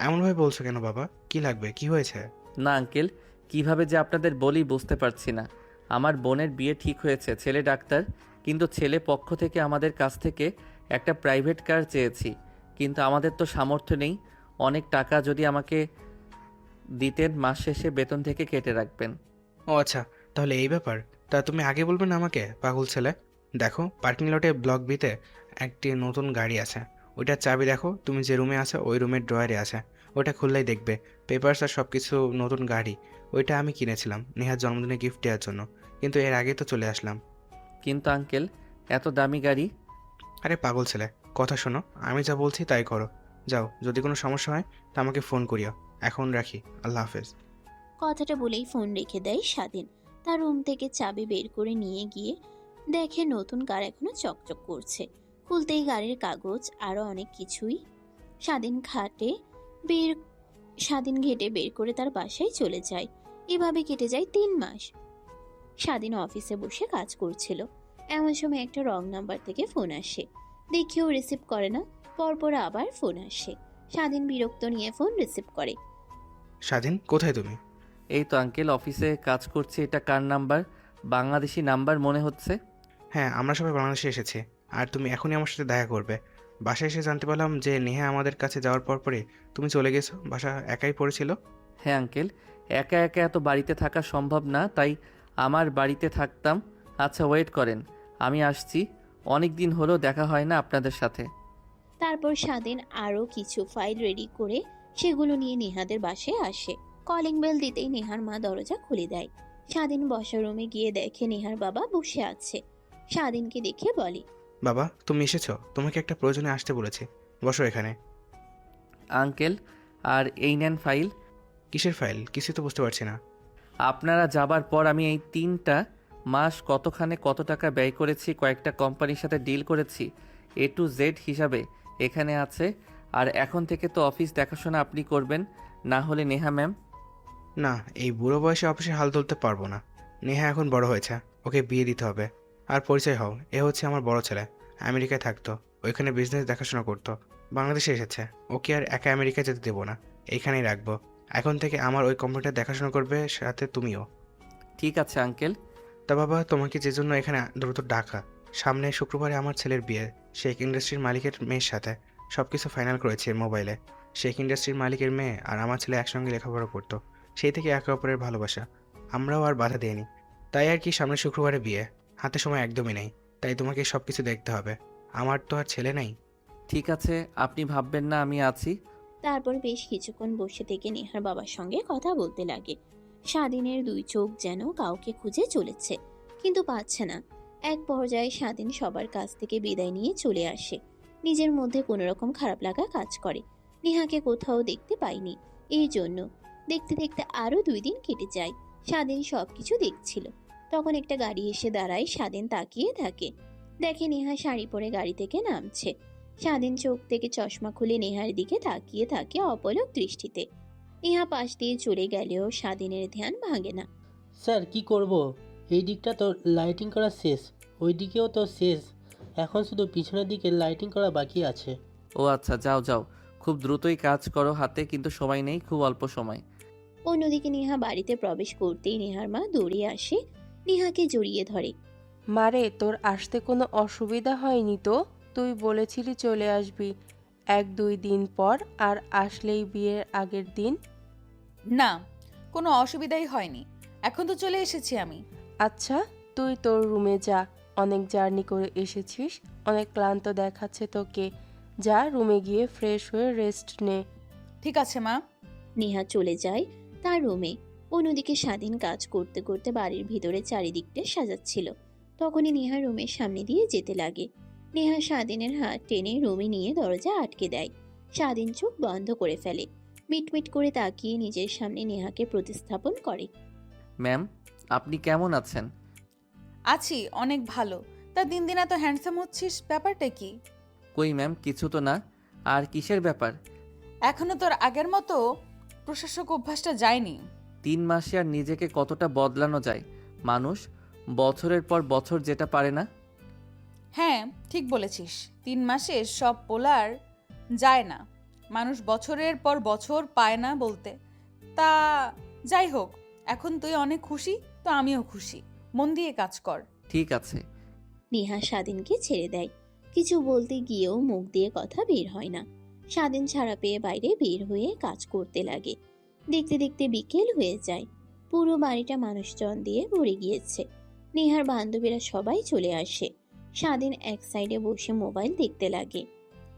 [SPEAKER 9] এমনভাবে বলছো কেন বাবা? কি লাগবে? কি হয়েছে?
[SPEAKER 3] না আঙ্কেল, কিভাবে যে আপনাদের বলি বুঝতে পারছি না। আমার বোনের বিয়ে ঠিক হয়েছে, ছেলে ডাক্তার, কিন্তু ছেলে পক্ষ থেকে আমাদের কাছ থেকে একটা প্রাইভেট কার চেয়েছি, কিন্তু আমাদের তো সামর্থ্য নেই। অনেক টাকা যদি আমাকে দিতেন মাস শেষে বেতন থেকে কেটে রাখবেন।
[SPEAKER 9] ও আচ্ছা, তাহলে এই ব্যাপার। তা তুমি আগে বলবে না আমাকে, পাগল ছেলে। দেখো পার্কিং লটে ব্লক বিতে একটি নতুন গাড়ি আছে। ওইটার চাবি দেখো, তুমি যে রুমে আছে ওই রুমের ড্রয়ারে আছে। ওইটা খুললেই দেখবে পেপারস আর সব কিছু নতুন গাড়ি। ওইটা আমি কিনেছিলাম নেহার জন্মদিনে গিফট দেওয়ার জন্য, কিন্তু এর আগে তো চলে আসলাম।
[SPEAKER 3] কিন্তু আঙ্কেল, এত দামি গাড়ি?
[SPEAKER 9] আরে পাগল ছেলে, কথা শোনো, আমি যা বলছি তাই করো। যাও, যদি কোনো সমস্যা হয় তা আমাকে ফোন করিও। এখন রাখি, আল্লাহ হাফেজ।
[SPEAKER 5] কথাটা বলেই ফোন রেখে দেয় স্বাধীন। তার রুম থেকে চাবি বের করে নিয়ে গিয়ে দেখে নতুন কার এখনো চকচক করছে। খুলতেই গাড়ির কাগজ আরো অনেক কিছুই। স্বাধীন ঘেটে বের করে তার বাসায় চলে যায়। এভাবে কেটে যায় 3 মাস। স্বাধীন অফিসে বসে কাজ করছিল। এমন সময় একটা রং নাম্বার থেকে ফোন আসে। দেখেও রিসিভ করে না, পরপর আবার ফোন আসে। স্বাধীন বিরক্ত নিয়ে ফোন রিসিভ করে।
[SPEAKER 9] স্বাধীন, কোথায় তুমি?
[SPEAKER 3] এই তো আঙ্কেল, অফিসে কাজ করছি। এটা কার নাম্বার? বাংলাদেশি নাম্বার মনে হচ্ছে।
[SPEAKER 9] হ্যাঁ, আমরা সবাই বাংলাদেশে এসেছি। আর তুমি এখনই আমার সাথে দেখা করবে। বাসায় এসে জানতে পারলাম যে নেহা আমাদের কাছে যাওয়ার পরে তুমি চলে গেছো। বাসা একাই পড়েছিল।
[SPEAKER 3] হ্যাঁ আঙ্কেল, একা একা এত বাড়িতে থাকা সম্ভব না, তাই আমার বাড়িতে থাকতাম আচ্ছা ওয়েট করেন, আমি আসছি। অনেক দিন হলো দেখা হয় না আপনাদের সাথে।
[SPEAKER 5] তারপর স্বাধীন আরও কিছু ফাইল রেডি করে সেগুলো নিয়ে নেহাদের বাসায় আসে। কলিং বেল দিতেই নেহার মা দরজা খুলে দেয়। স্বাধীন বসার রুমে গিয়ে দেখে নেহার বাবা বসে আছে। স্বাধীনকে দেখে বলে,
[SPEAKER 9] বাবা তুমি এসেছো, তোমাকে একটা প্রয়োজনে আসতে বলেছি, বসো এখানে।
[SPEAKER 3] আঙ্কেল, আর এই নেন ফাইল।
[SPEAKER 9] কিসের ফাইল? কিছুই তো বুঝতে পারছি না।
[SPEAKER 3] আপনারা যাবার পর আমি এই 3টা মাস কতখানে কত টাকা ব্যয় করেছি, কয়েকটা কোম্পানির সাথে ডিল করেছি, A to Z হিসাবে এখানে আছে। আর এখন থেকে তো অফিস দেখাশোনা আপনি করবেন, না হলে নেহা ম্যাম।
[SPEAKER 9] না, এই বুড়ো বয়সে অফিসে হাল তুলতে পারবো না। নেহা এখন বড় হয়েছে, ওকে বিয়ে দিতে হবে। আর পরিচয় হও, এ হচ্ছে আমার বড় ছেলে। আমেরিকায় থাকতো, ওইখানে বিজনেস দেখাশোনা করতো। বাংলাদেশে এসেছে, ওকে আর একা আমেরিকায় যেতে দেবো না, এইখানেই রাখবো। এখন থেকে আমার ওই কোম্পানিটা দেখাশোনা করবে, সাথে তুমিও।
[SPEAKER 3] ঠিক আছে আঙ্কেল।
[SPEAKER 9] তা বাবা, তোমাকে যে জন্য এখানে দ্রুত ডাকা, সামনে শুক্রবারে আমার ছেলের বিয়ে শেখ ইন্ডাস্ট্রির মালিকের মেয়ের সাথে। সব কিছু ফাইনাল করেছি মোবাইলে। শেখ ইন্ডাস্ট্রির মালিকের মেয়ে আর আমার ছেলে একসঙ্গে লেখাপড়া করতো, সেই থেকে একে অপরের ভালোবাসা। আমরাও আর বাধা দিইনি। তাই আর কি, সামনে শুক্রবারে বিয়ে, হাতে সময় একদমই নেই। তাই তোমাকে সব কিছু দেখতে হবে, আমার তো আর ছেলে নেই।
[SPEAKER 3] ঠিক আছে, আপনি ভাববেন না, আমি আছি।
[SPEAKER 5] তারপর বেশ কিছুক্ষণ বসে থেকে নেহার বাবার সঙ্গে কথা বলতে লাগে। স্বাধীনের দুই চোখ যেন কাউকে খুঁজে চলেছে, কিন্তু পাচ্ছে না। এক পর্যায়ে স্বাধীন সবার কাছ থেকে বিদায় নিয়ে চলে আসে। নিজের মধ্যে কোনো রকম খারাপ লাগা কাজ করে। নেহাকে কোথাও দেখতে পাইনি, এই জন্য। দেখতে দেখতে আরও 2 দিন কেটে যায়। স্বাধীন সবকিছু দেখছিল। তখন একটা গাড়ি এসে দাঁড়ায়। স্বাধীন তাকিয়ে থাকে, দেখে নেহা শাড়ি পরে গাড়ি থেকে নামছে। স্বাধীন চোখ থেকে চশমা খুলে নেহার দিকে তাকিয়ে থাকে অপলক দৃষ্টিতে। নেহা পাশ দিয়ে চলে গেলেও স্বাধীনের ধ্যান ভাঙে না।
[SPEAKER 15] স্যার কি করব? এই দিকটা তো লাইটিং করা শেষ, ওই দিকেও তো শেষ, এখন শুধু পিছনের দিকে লাইটিং করা বাকি আছে।
[SPEAKER 3] ও আচ্ছা, যাও যাও, খুব দ্রুতই কাজ করো, হাতে কিন্তু সময় নেই, খুব অল্প সময়।
[SPEAKER 5] অন্যদিকে নেহা বাড়িতে প্রবেশ করতেই নেহার মা দৌড়ে আসে, নেহাকে জড়িয়ে ধরে।
[SPEAKER 13] মারে, তোর আসতে কোনো অসুবিধা হয়নি তো? তুই বলেছিলি চলে আসবি 1-2 দিন পর, আর আসলেই বিয়ের আগের দিন।
[SPEAKER 1] না, কোনো অসুবিধাই হয়নি, এখন তো চলে এসেছি আমি।
[SPEAKER 13] আচ্ছা, তুই তোর রুমে যা, অনেক জার্নি করে এসেছিস, অনেক ক্লান্ত দেখাচ্ছে তোকে। যা, রুমে গিয়ে ফ্রেশ হয়ে রেস্ট নে।
[SPEAKER 1] ঠিক আছে মা।
[SPEAKER 5] নেহা চলে যায় তার রুমে। অন্যদিকে স্বাধীন কাজ করতে করতে বাড়ির ভিতরে চারিদিকটা সাজাচ্ছিল। তখনই নেহা রুমের সামনে দিয়ে যেতে লাগে। নেহা স্বাধীনের হাত টেনে রুমে নিয়ে দরজা আটকে দেয়। স্বাধীন চোখ বন্ধ করে ফেলে, মিটমিট করে তাকিয়ে নিজের সামনে নেহাকে প্রতিস্থাপন করে।
[SPEAKER 3] ম্যাম, আপনি কেমন আছেন?
[SPEAKER 1] আছি অনেক ভালো। তা দিন দিন এত হ্যান্ডসাম হচ্ছিস, ব্যাপারটা কি?
[SPEAKER 3] কই ম্যাম, কিছু তো না। আর কিসের ব্যাপার?
[SPEAKER 1] এখনো তোর আগের মতো প্রশাসক অভ্যাসটা যায়নি।
[SPEAKER 3] 3 মাসে আর নিজেকে কতটা বদলানো যায়? মানুষ বছরের পর বছর যেটা পারে না।
[SPEAKER 1] হ্যাঁ, ঠিক বলেছিস, 3 মাসে সব পোলার যায় না। মানুষ বছরের পর বছর পায় না বলতে। তা যাই হোক, এখন তুই অনেক খুশি তো আমিও খুশি। মন দিয়ে কাজ কর।
[SPEAKER 3] ঠিক আছে।
[SPEAKER 5] নেহা স্বাধীনকে ছেড়ে দেয়। কিছু বলতে গিয়েও মুখ দিয়ে কথা বের হয় না। স্বাধীন ছাড়া পেয়ে বাইরে বের হয়ে কাজ করতে লাগে। দেখতে দেখতে বিকেল হয়ে যায়। পুরো বাড়িটা মানুষজন দিয়ে ভরে গিয়েছে। নেহার বান্ধবীরা সবাই চলে আসে। স্বাধীন এক সাইডে বসে মোবাইল দেখতে লাগে।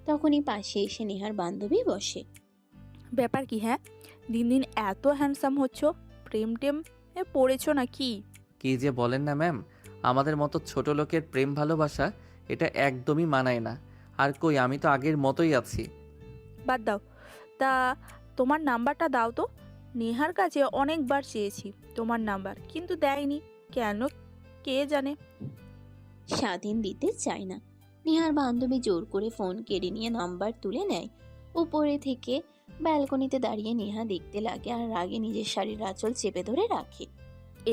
[SPEAKER 5] তখনই পাশে এসে নেহার বান্ধবী বসে।
[SPEAKER 8] ব্যাপার কি? হ্যাঁ, দিন দিন এত হ্যান্ডসাম হচ্ছ, প্রেম টেম পড়েছো না কি?
[SPEAKER 3] কি যে বলেন না ম্যাম, আমাদের মতো ছোট লোকের প্রেম ভালোবাসা এটা একদমই মানায় না। আর কই, আমি তো আগের মতোই আছি।
[SPEAKER 8] বাদ দাও। তা তোমার নাম্বারটা দাও তো। নেহার কাছে অনেকবার চেয়েছি তোমার নাম্বার, কিন্তু দেয়নি কেন কে জানে।
[SPEAKER 5] স্বাধীন দিতে চায় না। নেহার বান্ধবী জোর করে ফোন কেড়ে নিয়ে নাম্বার তুলে নেয়। উপরে থেকে ব্যালকনিতে দাঁড়িয়ে নেহা দেখতে লাগে আর রাগে নিজের শাড়ির আঁচল চেপে ধরে রাখে।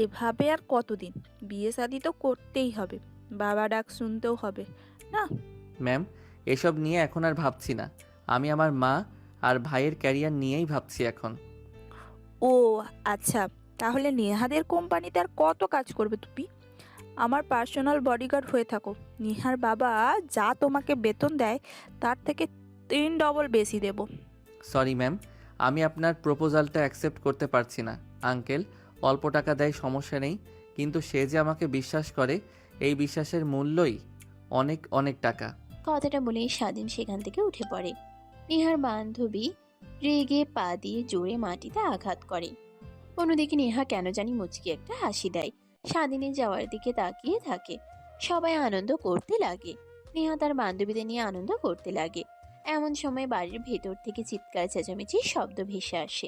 [SPEAKER 8] এভাবে আর কতদিন? বিয়ে শাদি তো করতেই হবে, বাবা ডাক শুনতেও হবে না?
[SPEAKER 3] ম্যাম, এসব নিয়ে এখন আর ভাবছি না। আমি আমার মা আর ভাইয়ের ক্যারিয়ার নিয়েই ভাবছি এখন।
[SPEAKER 8] ও আচ্ছা, তাহলে নেহাদের কোম্পানিতে আর কত কাজ করবে তুমি? আমার পার্সোনাল বডিগার্ড হয়ে থাকো। নেহার বাবা যা তোমাকে বেতন দেয় তার থেকে 3 ডবল বেশি দেব।
[SPEAKER 3] সরি ম্যাম, আমি আপনার প্রপোজালটা অ্যাকসেপ্ট করতে পারছি না। আঙ্কেল অল্প টাকা দেয়, সমস্যা নেই, কিন্তু সে যে আমাকে বিশ্বাস করে, এই বিশ্বাসের মূল্যই অনেক অনেক টাকা।
[SPEAKER 5] কথাটা বলেই স্বাধীন সেখান থেকে উঠে পড়ে। নেহার বান্ধবী রেগে পা দিয়ে জোরে মাটিতে আঘাত করে। অন্যদিকে নেহা কেন জানি মুচকি একটা হাসি দেয়। স্বাধীনের যাওয়ার দিকে তাকিয়ে থাকে। সবাই আনন্দ করতে লাগে। নেহা তার বান্ধবীদের নিয়ে আনন্দ করতে লাগে। এমন সময় বাড়ির ভেতর থেকে চিৎকার চেঁচামেচির শব্দ ভেসে আসে।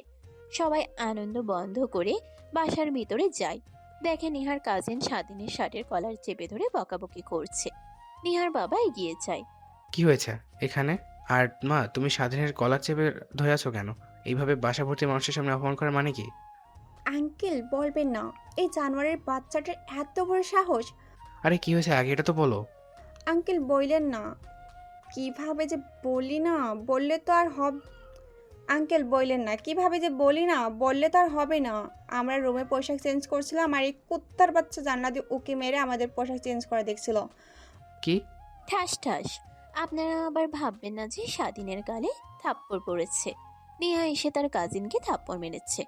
[SPEAKER 5] সবাই আনন্দ বন্ধ করে বাসার ভিতরে যায়। দেখে নেহার কাজিন স্বাধীনের শার্টের কলার চেপে ধরে বকাবকি করছে। নেহার বাবা এগিয়ে যায়।
[SPEAKER 9] কি হয়েছে এখানে? আর মা, তুমি স্বাধীনের কলার চেপে ধরে আছো কেন? এইভাবে বাসা ভর্তি মানুষের সামনে অপমান করার মানে কি?
[SPEAKER 16] আঙ্কেল বলবেন না, এই জানোয়ারের বাচ্চাটার এত বড় সাহস।
[SPEAKER 9] আরে কি হয়েছে আগে এটা তো বলো।
[SPEAKER 16] আঙ্কেল বললেন না, কিভাবে যে বলি না, বললে তো আর আঙ্কেল বললেন না, কিভাবে যে বলি না, বললে তো আর হবে না। আমরা রুমে পোশাক চেঞ্জ করছিলাম আর এই কুত্তার বাচ্চা জানলা দিয়ে উকি মেরে আমাদের পোশাক চেঞ্জ করে দেখছিল।
[SPEAKER 9] কি?
[SPEAKER 5] ঠাস ঠাস। আপনারা আবার ভাববেন না যে স্বাধীনের গালে থাপ্পড় পড়েছে। নেহা এসে তার কাজিনকে থাপ্পড় মেরেছে।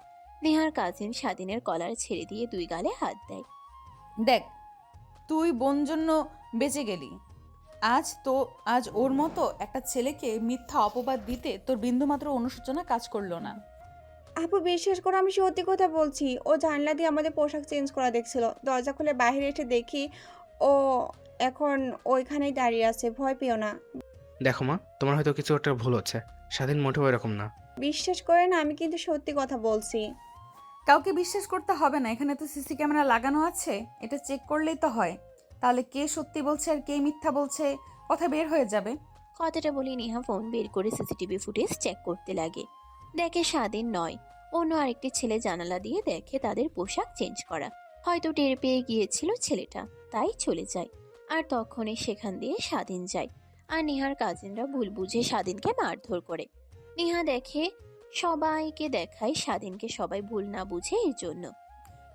[SPEAKER 5] নেহার কাজিন স্বাধীনের কলার ছেড়ে দিয়ে দুই গালে হাত দেয়।
[SPEAKER 1] দেখ, তুই বোন জন্য বেঁচে গেলি। আজ ওর মতো একটা ছেলেকে মিথ্যা অপবাদ দিতে তোর বিন্দুমাত্র অনুশোচনা কাজ করলো না।
[SPEAKER 16] আপু বিশ্বাস করো, আমি সত্যি কথা বলছি। ও জানলা দিয়ে আমাদের পোশাক চেঞ্জ করা দেখছিল। দরজা খুলে বাইরে এসে দেখি ও এখন ওইখানেই দাঁড়িয়ে আছে। ভয় পেও না।
[SPEAKER 9] দেখো মা, তোমার হয়তো কিছু একটা ভুল হচ্ছে। স্বাধীন মোটেও এরকম না।
[SPEAKER 16] বিশ্বাস করে না, আমি কিন্তু সত্যি কথা বলছি।
[SPEAKER 1] কাউকে বিশ্বাস করতে হবে না, এখানে তো সিসি ক্যামেরা লাগানো আছে, এটা চেক করলেই তো হয়। তাহলে কে সত্যি বলছে আর কে মিথ্যা বলছে কথা বের হয়ে যাবে।
[SPEAKER 5] কথাটা বলে নেহা ফোন বের করে সিসিটিভি ফুটেজ চেক করতে লাগে। দেখে স্বাধীন নয়, অন্য আরেকটি ছেলে জানালা দিয়ে দেখে তাদের পোশাক চেঞ্জ করা। হয়তো টের পেয়ে গিয়েছিল ছেলেটা, তাই চলে যায়। আর তখনই সেখান দিয়ে স্বাধীন যায়। আর নেহার কাজিনরা ভুল বুঝে স্বাধীনকে মারধর করে। নেহা দেখে সবাইকে দেখায় স্বাধীনকে সবাই ভুল না বুঝে এর জন্য।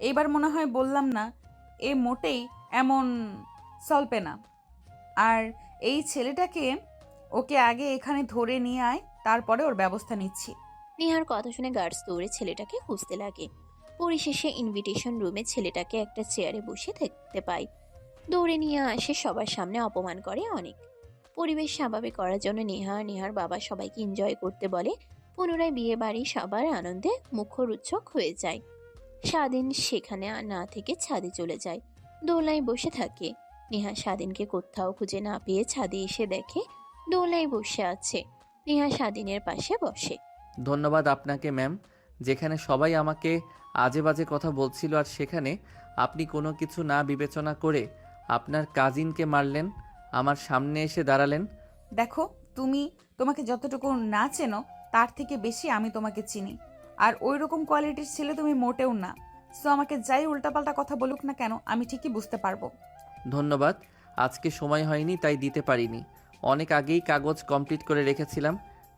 [SPEAKER 1] এইবার মনে হয় বললাম না, এ মোটেই এমন চলবে না। আর এই ছেলেটাকে ওকে আগে এখানে ধরে নিয়ে আয়, তারপরে ওর ব্যবস্থা নিচ্ছি।
[SPEAKER 5] নেহার কথা শুনে গার্ডস দৌড়ে ছেলেটাকে খুঁজতে লাগে। পরিশেষে ইনভিটেশন রুমে ছেলেটাকে একটা চেয়ারে বসে দেখতে পায়। দৌড়ে নিয়ে আসে, সবার সামনে অপমান করে অনেক। পরিবেশ স্বাভাবিক করার জন্য নেহা আর নেহার বাবা সবাইকে এনজয় করতে বলে। পুনরায় বিয়ে বাড়ি সবার আনন্দে মুখরোচক হয়ে যায়। স্বাধীন সেখানে না থেকে ছাদে চলে যায়। দোলায় বসে থাকে। নেহা স্বাধীনকে কোথাও খুঁজে না পেয়ে ছাদে এসে দেখে দোলায় বসে আছে। নেহা স্বাধীনের পাশে বসে।
[SPEAKER 3] ধন্যবাদ আপনাকে ম্যাম, যেখানে সবাই আমাকে আজে বাজে কথা বলছিল আর সেখানে আপনি কোনো কিছু না বিবেচনা করে আপনার কাজিনকে মারলেন, আমার সামনে এসে দাঁড়ালেন।
[SPEAKER 1] দেখো, তোমাকে যতটুকু না চেনো তার থেকে বেশি আমি তোমাকে চিনি। আর ওই রকম কোয়ালিটির ছেলে তুমি মোটেও না। সো আমাকে যাই উল্টাপাল্টা কথা বলুক না কেন, আমি ঠিকই বুঝতে পারবো।
[SPEAKER 3] ধন্যবাদ, আজকে সময় হয়নি তাই দিতে পারিনি। অনেক আগেই কাগজ কমপ্লিট করে রেখেছিলাম,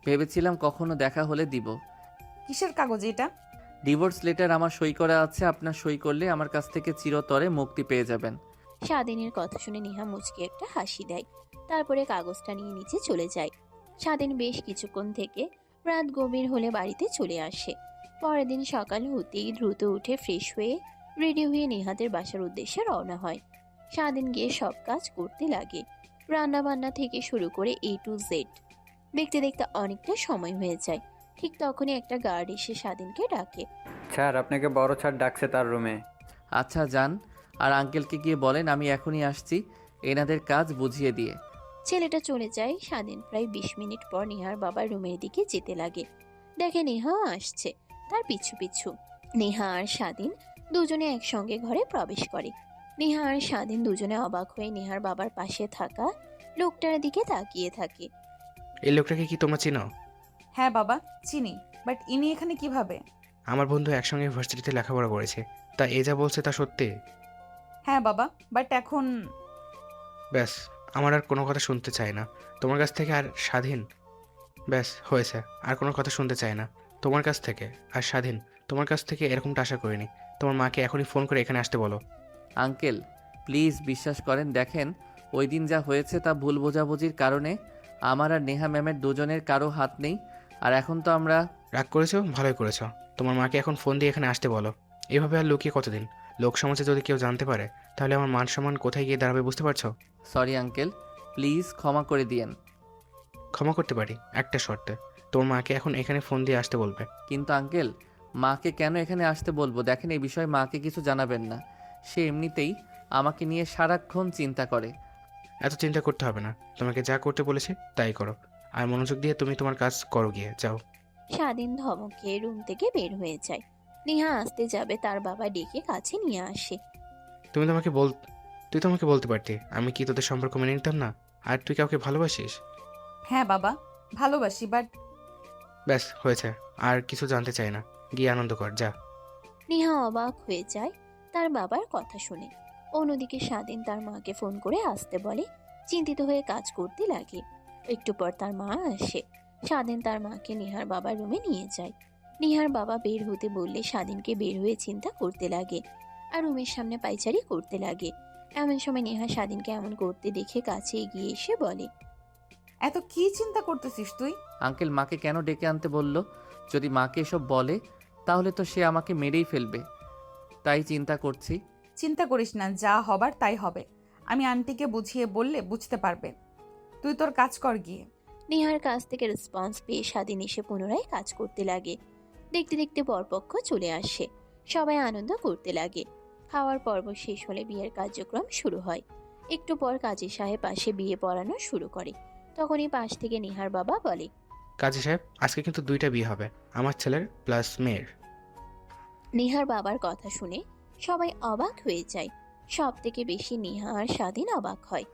[SPEAKER 3] ভেবেছিলাম কখনো দেখা হলে দিব।
[SPEAKER 1] কিসের কাগজ এটা?
[SPEAKER 3] ডিভোর্স লেটার আমার সই করা আছে, আপনার সই করলে আমার কাছ থেকে চিরতরে মুক্তি পেয়ে যাবেন।
[SPEAKER 5] স্বাধীনের কথা শুনে নেহা মুচকি একটা হাসি দেয়। তারপরে কাগজটা নিয়ে নিচে চলে যায়। স্বাধীন বেশ কিছুক্ষণ থেকে রাত গভীর হলে বাড়িতে চলে আসে। পরের দিন সকাল হতেই দ্রুত উঠে ফ্রেশ হয়ে রেডি হয়ে নেহাদের বাসার উদ্দেশ্যে রওনা হয়। স্বাধীন গিয়ে সব কাজ করতে লাগে, রান্না বান্না থেকে শুরু করে A to Z। দেখতে দেখতে অনেকটা সময় হয়ে যায়। ঠিক তখনই একটা গার্ড এসে স্বাধীনকে ডাকে।
[SPEAKER 4] স্যার, আপনাকে বড় স্যার ডাকছে তার রুমে।
[SPEAKER 3] আচ্ছা যান, আর আঙ্কেলকে গিয়ে বলেন আমি এখনই আসছি এনাদের কাজ বুঝিয়ে দিয়ে।
[SPEAKER 5] ছেলেটা চলে যায়। স্বাধীন প্রায় 20 মিনিট পর নেহার বাবার রুমের দিকে যেতে লাগে। দেখে নেহাও আসছে তার পিছু পিছু। নেহা আর স্বাধীন দুজনে একসঙ্গে ঘরে প্রবেশ করে। নেহা আর স্বাধীন দুজনে অবাক হয়ে নেহার বাবার পাশে থাকা লোকটার দিকে তাকিয়ে থাকে।
[SPEAKER 9] এই লোকটাকে কি তোমরা চিনো?
[SPEAKER 1] হ্যাঁ বাবা, চিনি, বাট ইনি এখানে কিভাবে?
[SPEAKER 9] আমার বন্ধু একসঙ্গে ইউনিভার্সিটিতে লেখাপড়া করেছে, তা এ যা বলছে তা সত্যি?
[SPEAKER 1] হ্যাঁ বাবা, বাট এখন
[SPEAKER 9] ব্যাস, আমার আর কোনো কথা শুনতে চাই না তোমার কাছ থেকে। আর স্বাধীন, ব্যাস হয়েছে, আর কোনো কথা শুনতে চাই না তোমার কাছ থেকে। আর স্বাধীন, তোমার কাছ থেকে এরকমটা আশা করিনি। তোমার মাকে এখনই ফোন করে এখানে আসতে বলো।
[SPEAKER 3] আঙ্কেল প্লিজ বিশ্বাস করেন, দেখেন ওই দিন যা হয়েছে তা ভুল বোঝাবুঝির কারণে আমার আর নেহা ম্যামের দুজনের কারো হাত নেই। আর এখন তো আমরা
[SPEAKER 9] রাগ করেছো, ভালোই করেছো। তোমার মাকে এখন ফোন দিয়ে এখানে আসতে বলো। এভাবে আর লুকিয়ে কতদিন? লোক সমাজে যদি কেউ জানতে পারে তাহলে আমার মান সম্মান কোথায় গিয়ে দাঁড়াবে বুঝতে পারছো?
[SPEAKER 3] সরি আঙ্কেল, প্লিজ ক্ষমা করে দিয়েন।
[SPEAKER 9] ক্ষমা করতে পারি একটা শর্তে, তোর মাকে এখন এখানে ফোন দিয়ে আসতে বলবে।
[SPEAKER 3] কিন্তু আঙ্কেল, মাকে কেন এখানে আসতে বলবো? দেখেন, এই বিষয়ে মাকে কিছু জানাবেন না। সে এমনিতেই আমাকে নিয়ে সারাক্ষণ চিন্তা করে।
[SPEAKER 9] এত চিন্তা করতে হবে না, তোমাকে যা করতে বলেছে তাই করো, আর মনোযোগ দিয়ে তুমি তোমার কাজ করো, গিয়ে যাও।
[SPEAKER 5] স্বাধীন ধমকে রুম থেকে বের হয়ে যায়। নেহা আসতে যাবে, তার বাবা ডেকে কাছে নিয়ে আসে।
[SPEAKER 9] তুই তো আমাকে বলতে পারতি আমি কি তোদের সম্পর্ক মেনে নিতাম না? আর তুই কাউকে ভালোবাসিস?
[SPEAKER 1] হ্যাঁ বাবা, ভালোবাসি, বাট
[SPEAKER 9] ব্যাস হয়েছে, আর কিছু জানতে চাই না, গিয়ে আনন্দ কর, যা।
[SPEAKER 5] নেহা অবাক হয়ে যায় তার বাবার কথা শুনে। অন্যদিকে স্বাধীন তার মাকে ফোন করে আসতে বলে। চিন্তিত হয়ে কাজ করতে লাগে। একটু পর তার মা আসে। স্বাধীন তার মাকে নেহার বাবার রুমে নিয়ে যায়। নেহার বাবা বের হতে বললে স্বাধীনকে বের হয়ে চিন্তা করতে লাগে আর রুমের সামনে পায়চারি করতে লাগে। এমন সময় নেহা স্বাধীনকে এমন করতে দেখে কাছে এগিয়ে এসে বলে,
[SPEAKER 1] এত কি চিন্তা করতেছিস তুই?
[SPEAKER 3] আঙ্কেল মাকে কেন ডেকে আনতে বলল? যদি মাকে এসব বলে তাহলে তো সে আমাকে মেরেই ফেলবে, তাই চিন্তা করছি।
[SPEAKER 1] চিন্তা করিস না, যা হবার তাই হবে। আমি আন্টিকে বুঝিয়ে বললে বুঝতে পারবে। তুই তোর কাজ কর গিয়ে।
[SPEAKER 5] নেহার কাছ থেকে রেসপন্স পেয়ে স্বাধীন এসে পুনরায় কাজ করতে লাগে। দেখতে দেখতে বরপক্ষ চলে আসে। সবাই আনন্দ করতে লাগে। খাওয়ার পর্ব শেষ হলে বিয়ের কার্যক্রম শুরু হয়। একটু পর কাজী সাহেব পাশে বিয়ে পড়ানো শুরু করে। তখনই পাশ থেকে নেহার বাবা বলে,
[SPEAKER 9] কাজী সাহেব, আজকে কিন্তু 2টা বিয়ে হবে, আমার ছেলের প্লাস মেয়ের।
[SPEAKER 5] নেহার বাবার কথা শুনে সবাই অবাক হয়ে যায়। সব থেকে বেশি নেহা আর স্বাধীন অবাক হয়।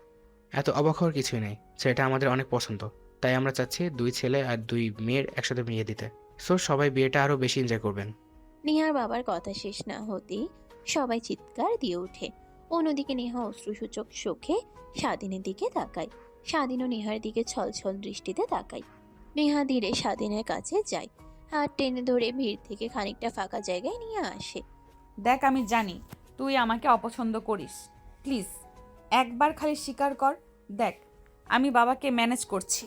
[SPEAKER 9] এত অবাক হওয়ার কিছুই নেই, ছেলেটা আমাদের অনেক পছন্দ, তাই আমরা চাচ্ছি 2 ছেলে আর 2 মেয়ের একসাথে বিয়ে দিতে। সো সবাই বিয়েটা আরও বেশি এনজয় করবেন।
[SPEAKER 5] নেহার বাবার কথা শেষ না হতেই সবাই চিৎকার দিয়ে ওঠে। অন্যদিকে নেহা অশ্রুসূচক চোখে স্বাধীনের দিকে তাকায়। স্বাধীনও নেহার দিকে ছলছল দৃষ্টিতে তাকায়। নেহা ধীরে স্বাধীনের কাছে যায়। হাত টেনে ধরে ভিড় থেকে খানিকটা ফাঁকা জায়গায় নিয়ে আসে।
[SPEAKER 1] দেখ, আমি জানি তুই আমাকে অপছন্দ করিস। প্লিজ একবার খালি স্বীকার কর। দেখ, আমি বাবাকে ম্যানেজ করছি।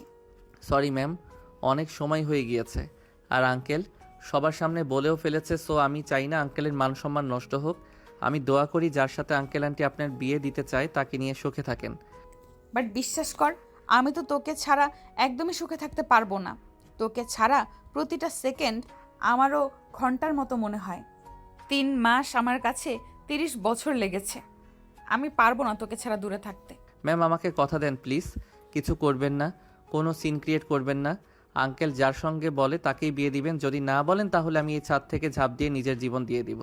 [SPEAKER 3] সরি ম্যাম, অনেক সময় হয়ে গিয়েছে। আর আঙ্কেল সবার সামনে বলেও ফেলেছে, সো আমি চাই না আঙ্কেলের মান সম্মান নষ্ট হোক। আমি দোয়া করি যার সাথে আঙ্কেল আন্টি আপনার বিয়ে দিতে চায় তাকে নিয়ে সুখে থাকেন।
[SPEAKER 1] বাট বিশ্বাস কর, আমি তো তোকে ছাড়া একদমই সুখে থাকতে পারবো না। তোকে ছাড়া প্রতিটা সেকেন্ড আমারও ঘন্টার মতো মনে হয়। 3 মাস আমার কাছে 30 বছর লেগেছে। আমি পারবো না তোকে ছাড়া দূরে থাকতে।
[SPEAKER 3] ম্যাম আমাকে কথা দেন প্লিজ, কিছু করবেন না, কোনো সিন ক্রিয়েট করবেন না। আঙ্কেল যার সঙ্গে বলে তাকেই বিয়ে দিবেন, যদি না বলেন তাহলে আমি এই ছাদ থেকে ঝাঁপ দিয়ে নিজের জীবন দিয়ে দিব।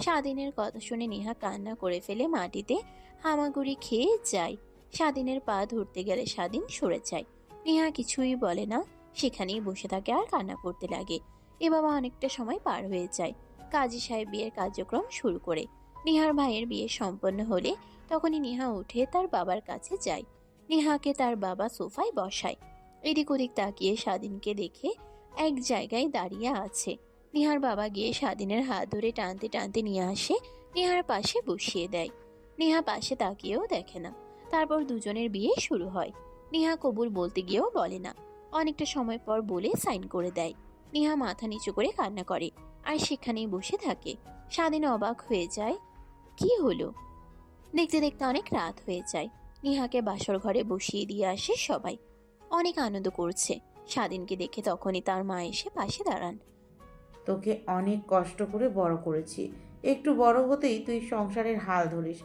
[SPEAKER 5] স্বাধীনের কথা শুনে নেহা কান্না করে ফেলে মাটিতে হামাগুড়ি খেয়ে যায়। স্বাধীনের পা ধরতে গেলে স্বাধীন সরে যায়। নেহা কিছুই বলে না, সেখানেই বসে থাকে আর কান্না করতে লাগে। এভাবে অনেকটা সময় পার হয়ে যায়। কাজী সাহেব বিয়ের কার্যক্রম শুরু করে। নেহার ভাইয়ের বিয়ে সম্পন্ন হলে তখনই নেহা উঠে তার বাবার কাছে যায়। নেহাকে তার বাবা সোফায় বসায়। এদিক ওদিক তাকিয়ে স্বাধীনকে দেখে এক জায়গায় দাঁড়িয়ে আছে। নেহার বাবা গিয়ে স্বাধীনের হাত ধরে টানতে টানতে নিয়ে আসে, নেহার পাশে বসিয়ে দেয়। নেহা পাশে তাকিয়েও দেখে না। তারপর দুজনের বিয়ে শুরু হয়। নেহা কবুল বলতে গিয়েও বলে না। অনেকটা সময় পর বলে সাইন করে দেয়। নেহা মাথা নিচু করে কান্না করে আর সেখানেই বসে থাকে। স্বাধীন অবাক হয়ে যায়, কি হলো? দেখতে দেখতে অনেক রাত হয়ে যায়। নেহাকে বাসর ঘরে বসিয়ে দিয়ে আসে সবাই। অনেক আনন্দ করছে। স্বাধীনকে দেখে তখনই তার মা এসে পাশে দাঁড়ান।
[SPEAKER 10] তোকে অনেক কষ্ট করে বড় করেছি, একটু বড় হতেই তুই সংসারের হাল ধরিস,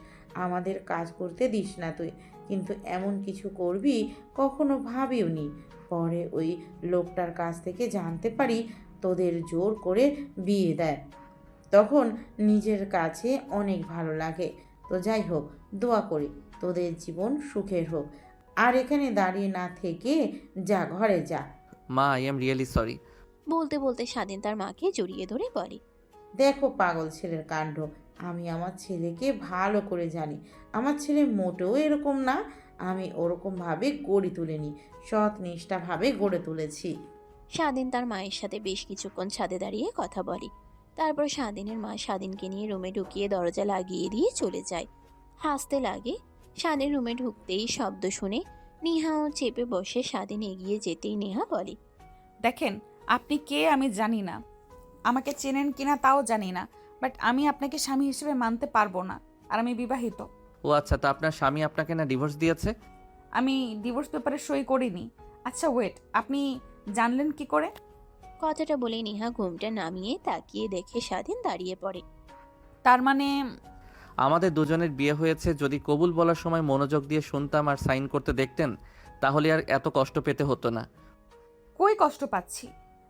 [SPEAKER 10] আমাদের কাজ করতে দিস না তুই, কিন্তু এমন কিছু করবি কখনো ভাবিওনি। পরে ওই লোকটার কাছ থেকে জানতে পারি তোদের জোর করে বিয়ে দেয়, তখন নিজের কাছে অনেক ভালো লাগে। তো যাই হোক, দোয়া করি তোদের জীবন সুখের হোক। আর এখানে দাঁড়িয়ে না থেকে যা, ঘরে যা।
[SPEAKER 3] মা, আই এম রিয়েলি সরি।
[SPEAKER 5] বলতে বলতে স্বাধীন তার মাকে জড়িয়ে ধরে বলে,
[SPEAKER 10] দেখো পাগল ছেলের কাণ্ড, আমি আমার ছেলেকে ভালো করে জানি। আমার ছেলে মোটেও এরকম না, আমি ওরকমভাবে গড়ে তুলিনি, সৎ নিষ্ঠাভাবে গড়ে তুলেছি।
[SPEAKER 5] স্বাধীন তার মায়ের সাথে বেশ কিছুক্ষণ ছাদে দাঁড়িয়ে কথা বলে। তারপর স্বাধীনের মা স্বাধীনকে নিয়ে রুমে ঢুকিয়ে দরজা লাগিয়ে দিয়ে চলে যায়। হাসতে লাগে। স্বাধীন রুমে ঢুকতেই শব্দ শুনে নেহাও চেপে বসে। স্বাধীন এগিয়ে যেতেই নেহা বলে,
[SPEAKER 1] দেখেন, আপনি কে আমি জানি না, আমাকে চেনেন কিনা তাও জানি না, বাট আমি আপনাকে স্বামী হিসেবে মানতে পারবো না, আর আমি বিবাহিত।
[SPEAKER 3] ও আচ্ছা, তা আপনার স্বামী আপনাকে না ডিভোর্স দিয়েছে?
[SPEAKER 1] আমি ডিভোর্স পেপারে সই করিনি। আচ্ছা ওয়েট, আপনি জানলেন কি করে?
[SPEAKER 5] কথাটা বলে নেহা ঘুমটা নামিয়ে তাকিয়ে দেখে স্বাধীন দাঁড়িয়ে পড়ে।
[SPEAKER 1] তার মানে
[SPEAKER 3] আমাদের দুজনের বিয়ে হয়েছে, যদি কবুল বলার সময় মনোযোগ দিয়ে শুনতাম আর সাইন করতে দেখতেন তাহলে আর এত কষ্ট পেতে হতো না।
[SPEAKER 1] কই কষ্ট পাচ্ছি?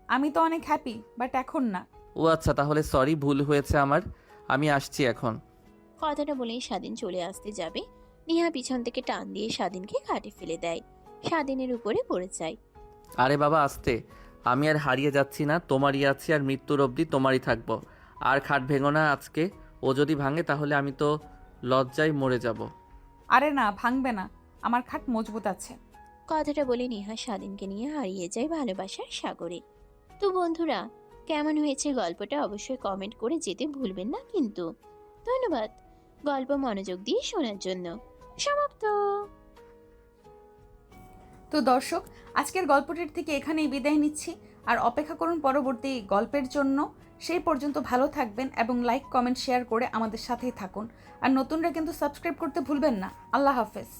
[SPEAKER 1] আমি তো অনেক হ্যাপি, বাট এখন না।
[SPEAKER 3] ও আচ্ছা, তাহলে সরি, ভুল হয়েছে আমার, আমি আসছি এখন।
[SPEAKER 5] কথাটা বলেই স্বাধীন চলে আসতে যাবে, নেহা পিছন থেকে টান দিয়ে স্বাধীনকে খাটে ফেলে দেয়। স্বাধীনের উপরে পড়ে যায়।
[SPEAKER 3] আরে বাবা আস্তে, আমি আর হারিয়ে যাচ্ছি না, তোমারই আছি আর মৃত্যুর অবধি তোমারই থাকবো। আর খাট ভেঙো না আজকে, ও যদি ভাঙে তাহলে আমি তো লজ্জায় মরে যাব।
[SPEAKER 1] আরে না, ভাঙবে না, আমার খাট মজবুত আছে।
[SPEAKER 5] কথাটা বলে নেহা স্বাধীনকে নিয়ে হারিয়ে যায় ভালোবাসার সাগরে। তো বন্ধুরা, কেমন হয়েছে গল্পটা অবশ্যই কমেন্ট করে যেতে ভুলবেন না কিন্তু। ধন্যবাদ গল্প মনোযোগ দিয়ে শোনার জন্য। সমাপ্ত।
[SPEAKER 1] তো দর্শক, আজকের গল্পটির থেকে এখানেই বিদায় নিচ্ছি, আর অপেক্ষা করুন পরবর্তী গল্পের জন্য। সেই পর্যন্ত ভালো থাকবেন এবং লাইক কমেন্ট শেয়ার করে আমাদের সাথেই থাকুন। আর নতুনরা কিন্তু সাবস্ক্রাইব করতে ভুলবেন না। আল্লাহ হাফেজ।